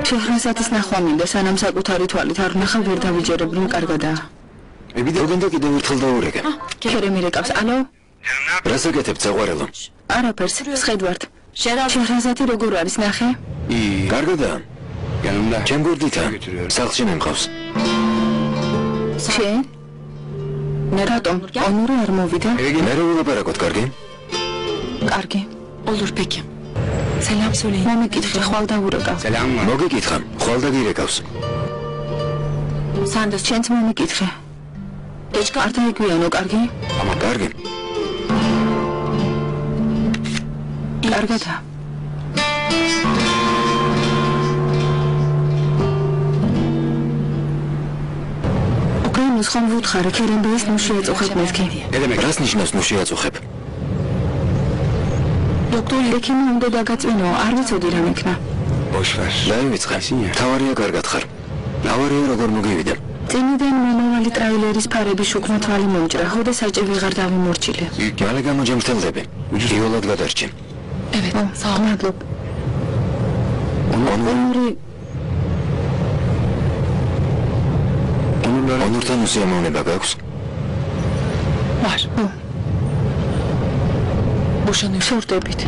შეჰრაზადის ნახვა მინდა, სანამ საკუთარი თვალით არ ვნახავ, ვერ დავიჯერებ, რომ კარგადაა. მოგენდა კიდევ ერთხელ დაურეკე. ქერემი რეკავს, ალო? რას აკეთებ, საყვარელო? არაფერს, სხედვართ. შეჰრაზადი როგორ არის, ნახე? კარგადაა. ჩემ გურდითა, სახლში მემყავს. შენ? რატომ? ონური არ მოვიდა? მე რა ვილაპარაკოთ, კარგი? კარგი. ოლურ პეკი. სელამ სული. მომიკითხე, ხვალ დაურეკავ. მოგიკითხა, ხვალ დაგირეკავს. სანდოს ჩემს მომიკითხე. არ დაიგვიანო, კარგი? კარგი. კარგადაა. უკრაინოს ხომ ვუთხარ, ქერემბეის ნუ შეეწუხებ მეთქი. რას ნიშნავს ნუ შეაწუხებ? დოქტორი ექიმი უნდა დაგაწვენო, არ ვიცოდი რამ იქნა. დაივიწყე, თავარია კარგად ხარ. ავარია როგორ მოგივიდა? წინიდან მომავალი ტრაილერის ფარების შუქმა თვალი მომჭრა, ხო და საჭე ვეღარ დავიმორჩილე. მალე გამოჯამრთელდები. იოლად გადარჩენ. Evet, sağ ol. Madlub. Onurtan უსიამოვნება გაქვს? Var. Boşanıyor. Şortdებით.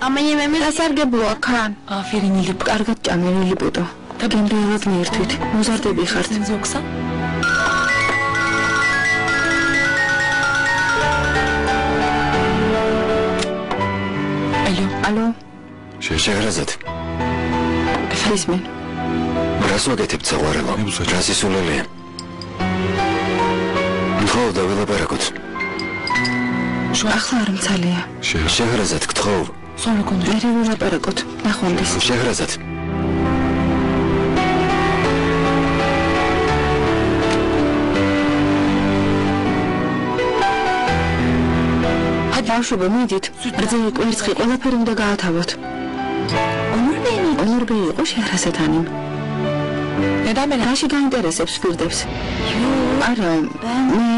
ამაიმემი დასარგებლოა ხან. აფერინილი, კარგად ჭამერილი ბუდო. და გემრიელად მიერთვით. მოზარდები ხართ. ზოგსა? Алло. შეღრაზად. Фрисмен. რას ვაკეთებთ საყვარელო? რა სისულელეა? ხო, დავილაპარაკოთ. ახლა არ მცალია. შეღრაზად გთხოვ. სულ კონდე. მე ვილაპარაკოთ. ნახვამდის. შეღრაზად. ბავშვებო, მიდით. რძე კვერცხი ყველაფერი უნდა გაათავოთ. ონურბეი იყო შეღრაზათანი. დედამენა რაში გაინტერესებს ფირდებს? არა, მე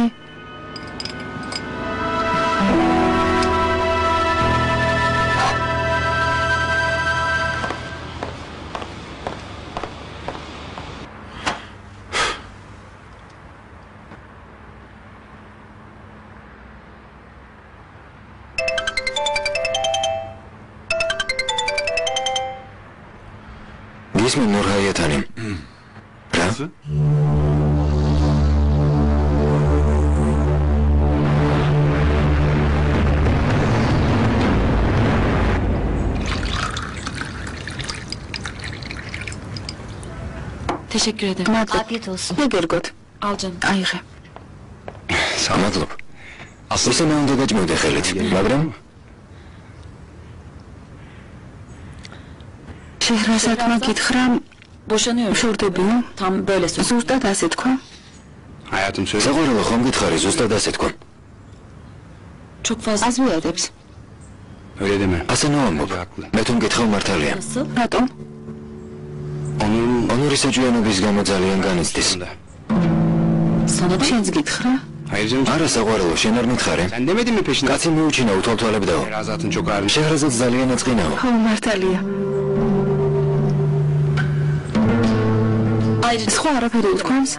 ისმენ ნურჰაიათანი. რა? Teşekkür ederim. Afiyet olsun. Ne gergot? Al canım. Ayğe. სამადლობ. ასე მე უნდა გაჭმევდე ხელით, მაგრამ შეღრაზათმა გითხრა Boşanıyorum. შორდებიო? Tam böyle söz. ზუსტად ასე თქვა? Hayatım söyle. საყვარელო ხომ გითხარი ზუსტად ასე თქვა? Çok fazla. აზვიადებს. Öyle deme. ასე ნოამბობ. მე თუ მგითხავ მართალია. Nasıl? რატომ? ონურის საჭიანობის გამო ძალიან განიცდის. Sana da შენს გითხრა? Hayır canım. არა საყვარელო, შენ არ მითხარე? Sen demedin mi peşinde? კაცი მიუჩინა უთვალთვალებდაო. Razatın çok ağır. შეღრაზად ძალიან აწყინაო. ხო, მართალია. ayrı. სხვა არაფერი უთქვამს?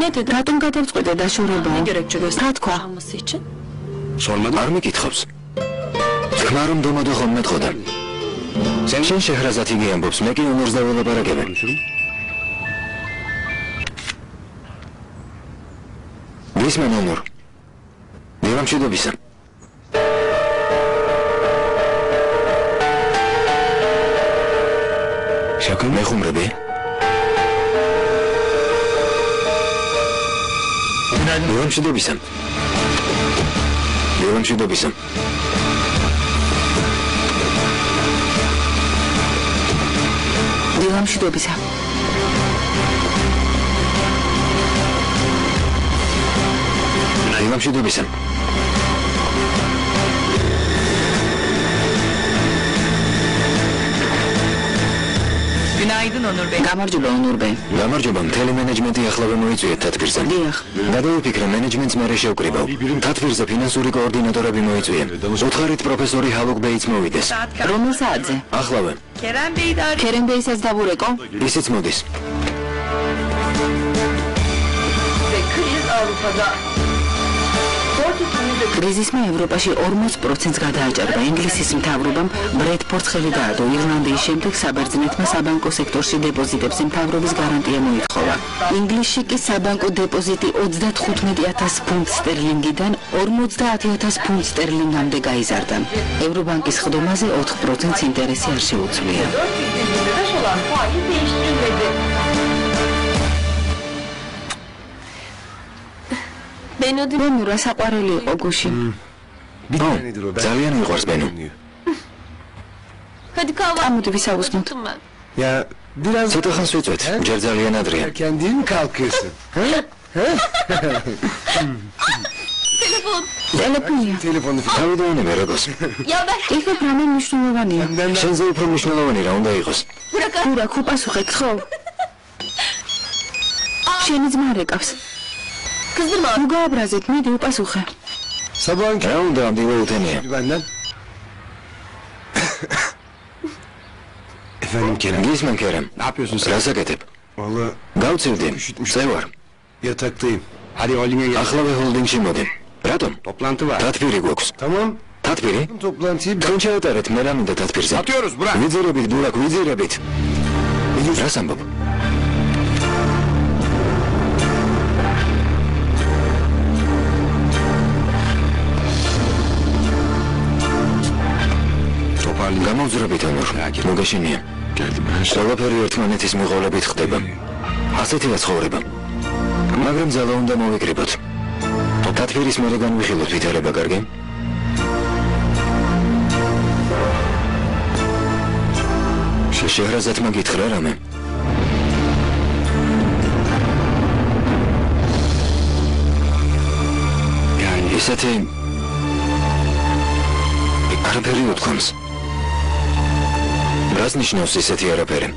Ne dedi? რატომ გადავწყვეტე დაშორებაო? Ne gerekçe რა თქვა? göstermesi için? Sormadım. არ მიკითხავს. თქმა რომ დომოდა ხოლმე თხოვდა. Sen შენ შეღრაზად იგი ამბობს, მე კი ონურს დავილაპარაკებ. konuşurum. ისმენ ონურ. მიღამშვიდობისა. Şaka mı? მეხუმრები? მიღამშვიდობისა. მიღამშვიდობისა. დილამშვიდობისა. მიღამშვიდობისა. Günaydın Onur Bey. გამარჯობა ონურ ბე. გამარჯობა, მთელი მენეჯმენტი ახლა მოიწვიეთ თათბირზე. დიახ. გადავიფიქრე მენეჯმენტს მერე შევკრიბავ. თათბირზე ფინანსური კოორდინატორები მოიწვიე. უთხარით პროფესორი ჰალუკ ბეიც მოვიდეს. რომელ საათზე? ახლავე. ქერენ ბეისაც დავურეკო? ისიც მოდის. Ve kriz Avrupa'da 4 კრიზისმა ევროპაში 40%-ს გადააჭარბა. ინგლისის მთავრობამ ბრედფორდს ხელი დაადო. ირლანდიის შემდეგ საბერძნეთმა საბანკო სექტორში დეპოზიტებს მთავრობის გარანტია მოითხოვა. ინგლისში კი საბანკო დეპოზიტი 35,000 ფუნტ სტერლინგიდან 50,000 ფუნტ სტერლინგამდე გაიზარდა. ევრობანკის ხდომაზე 4%-ს ინტერესი არ შეუძლია. ბენურა საყვარელი იყო გუში. ძალიან მიყვარს ბენუ. ამოდი ვისაუბროთ. ცოტა ხანს ვიწვეთ, ჯერ ძალიან ადრეა. ტელეფონია. თავიდანვე როგორს? იქ რამე მნიშვნელოვანია. შენზე უფრო მნიშვნელოვანი რა უნდა იყოს? გურაკ უპასუხეთ ხო? შენი ძმა რეკავს. Nu გააბრაზეთ, მიდი უპასუხე. საბანკი რა უნდა ამდილო უთენია? Efendim Kerem. Gizmen Kerem. Ne yapıyorsun sen? Rasaketip. Vallahi Gavçevdim. Sevar. Yataktayım. Hadi holdinge gel. Ahlava holding modim. Ratom. Toplantı var. Tatbiri goks. Tamam. Tatbiri? Toplantıyı Tunça ataret meramında tatbirze. atıyoruz bırak. Vizirabit burak vizirabit. Rasam baba. გამოვზრებით ანურ, მოგაშენია. ყველაფერი ერთმანეთის მიღოლებით ხდება. ასეთია ცხოვრება. მაგრამ ძალა უნდა მოვიკრიბოთ. თათბირის მერე განვიხილოთ ვითარება კარგი? შეჰრაზადმა გითხრა რამე? ისეთი არაფერი უთქვამს. რას ნიშნავს ისეთი არაფერი?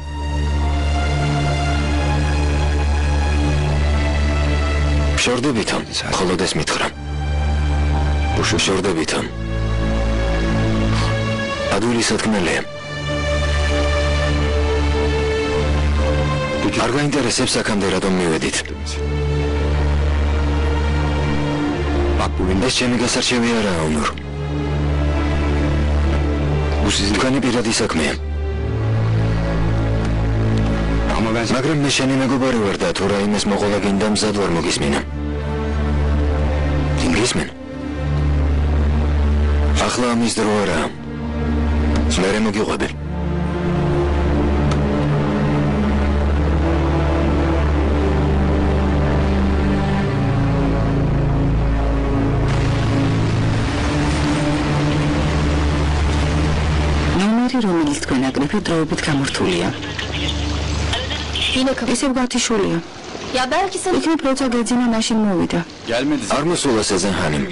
შორდებითო, მხოლოდ ეს მითხრა. შორდებითო. ადვილი სათქმელია. არ გაინტერესებს აქამდე რატომ მივედით? ეს ჩემი გასარჩევი არაა, ონურ. თქვენი პირადი საქმეა. მაგრამ მე შენი მეგობარი ვარ და თუ რაიმეს მოყოლა გინდა მზად ვარ მოგისმინა. გისმენ? ახლა ამის დრო არაა. მერე მოგიყვები. რომელიც თქვენ აკრეფით დროებით გამორთულია. ისევ გათიშულია. იქნებ როცა გეძინა მაშინ მოვიდა. არ მოსულა სეზენ ჰანიმ.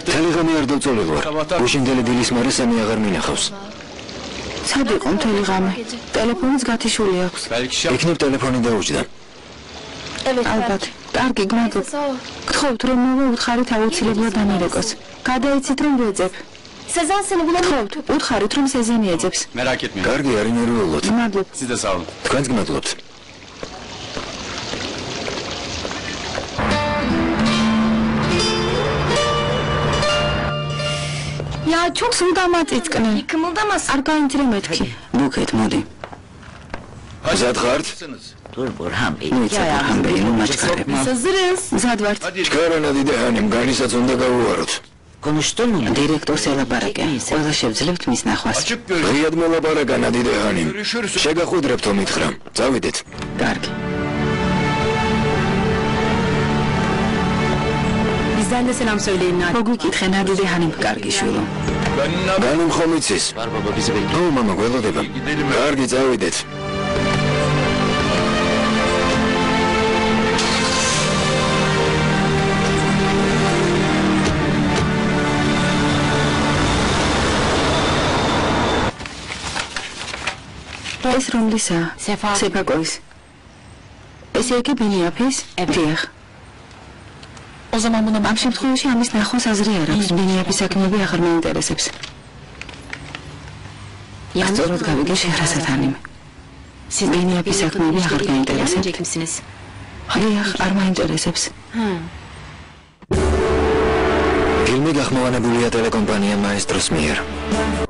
თელეგრამი არ დავწოლილ ვარ. გუშინდელი დილის მერე სამი აღარ მინახავს. სად იყო მთელი ღამე? ტელეფონიც გათიშული აქვს. იქნებ ტელეფონი დაუჯდა. ალბათ. კარგი, გმადლობ. გთხოვთ რომ მოვუთხარით აუცილებლად ამერიკოს. გადაიცით რომ ვეძებ. გთხოვთ, უთხარით რომ სეზენი ეძებს. კარგი, არ ინერვიულოთ. გმადლობ. თქვენც გმადლობთ. ჩუქს უდამაწიწკნე. არ გაინძრე მეთქი. ბუქეთ მოდი. აზად ხართ? მოიცადე ნუ მაჩქარებ. მზად ვართ. ჩქარანა დიდეანიმ განისაც უნდა გავუაროთ. დირექტორს ელაპარაკე. ყველა შევძლებთ მის ნახვას. ღიად მოლაპარაკა ნადიდეანიმ. შეგახვედრებთო მითხრა. წავიდეთ. კარგი. მოგვიკითხე ნადიდეანიმ კარგი შვილო. განიმ ხომ იცის? ო მამა გველოდება. კარგი, წავიდეთ. ეს რომლისაა? სეფაკოვის. ესე იგი ბენიაფის? დიახ. ამ შემთხვევაში ამის ნახოს აზრი არ აქვს. ბენიაფის საქმეები აღარ მეინტერესებს. სწორად გავიგე შეჰრაზად ანიმ. ბენიაფის საქმეები აღარ გაინტერესებს. დიახ, არ მაინტერესებს. ფილმი გახმოვანებულია ტელეკომპანია მაესტროს მიერ.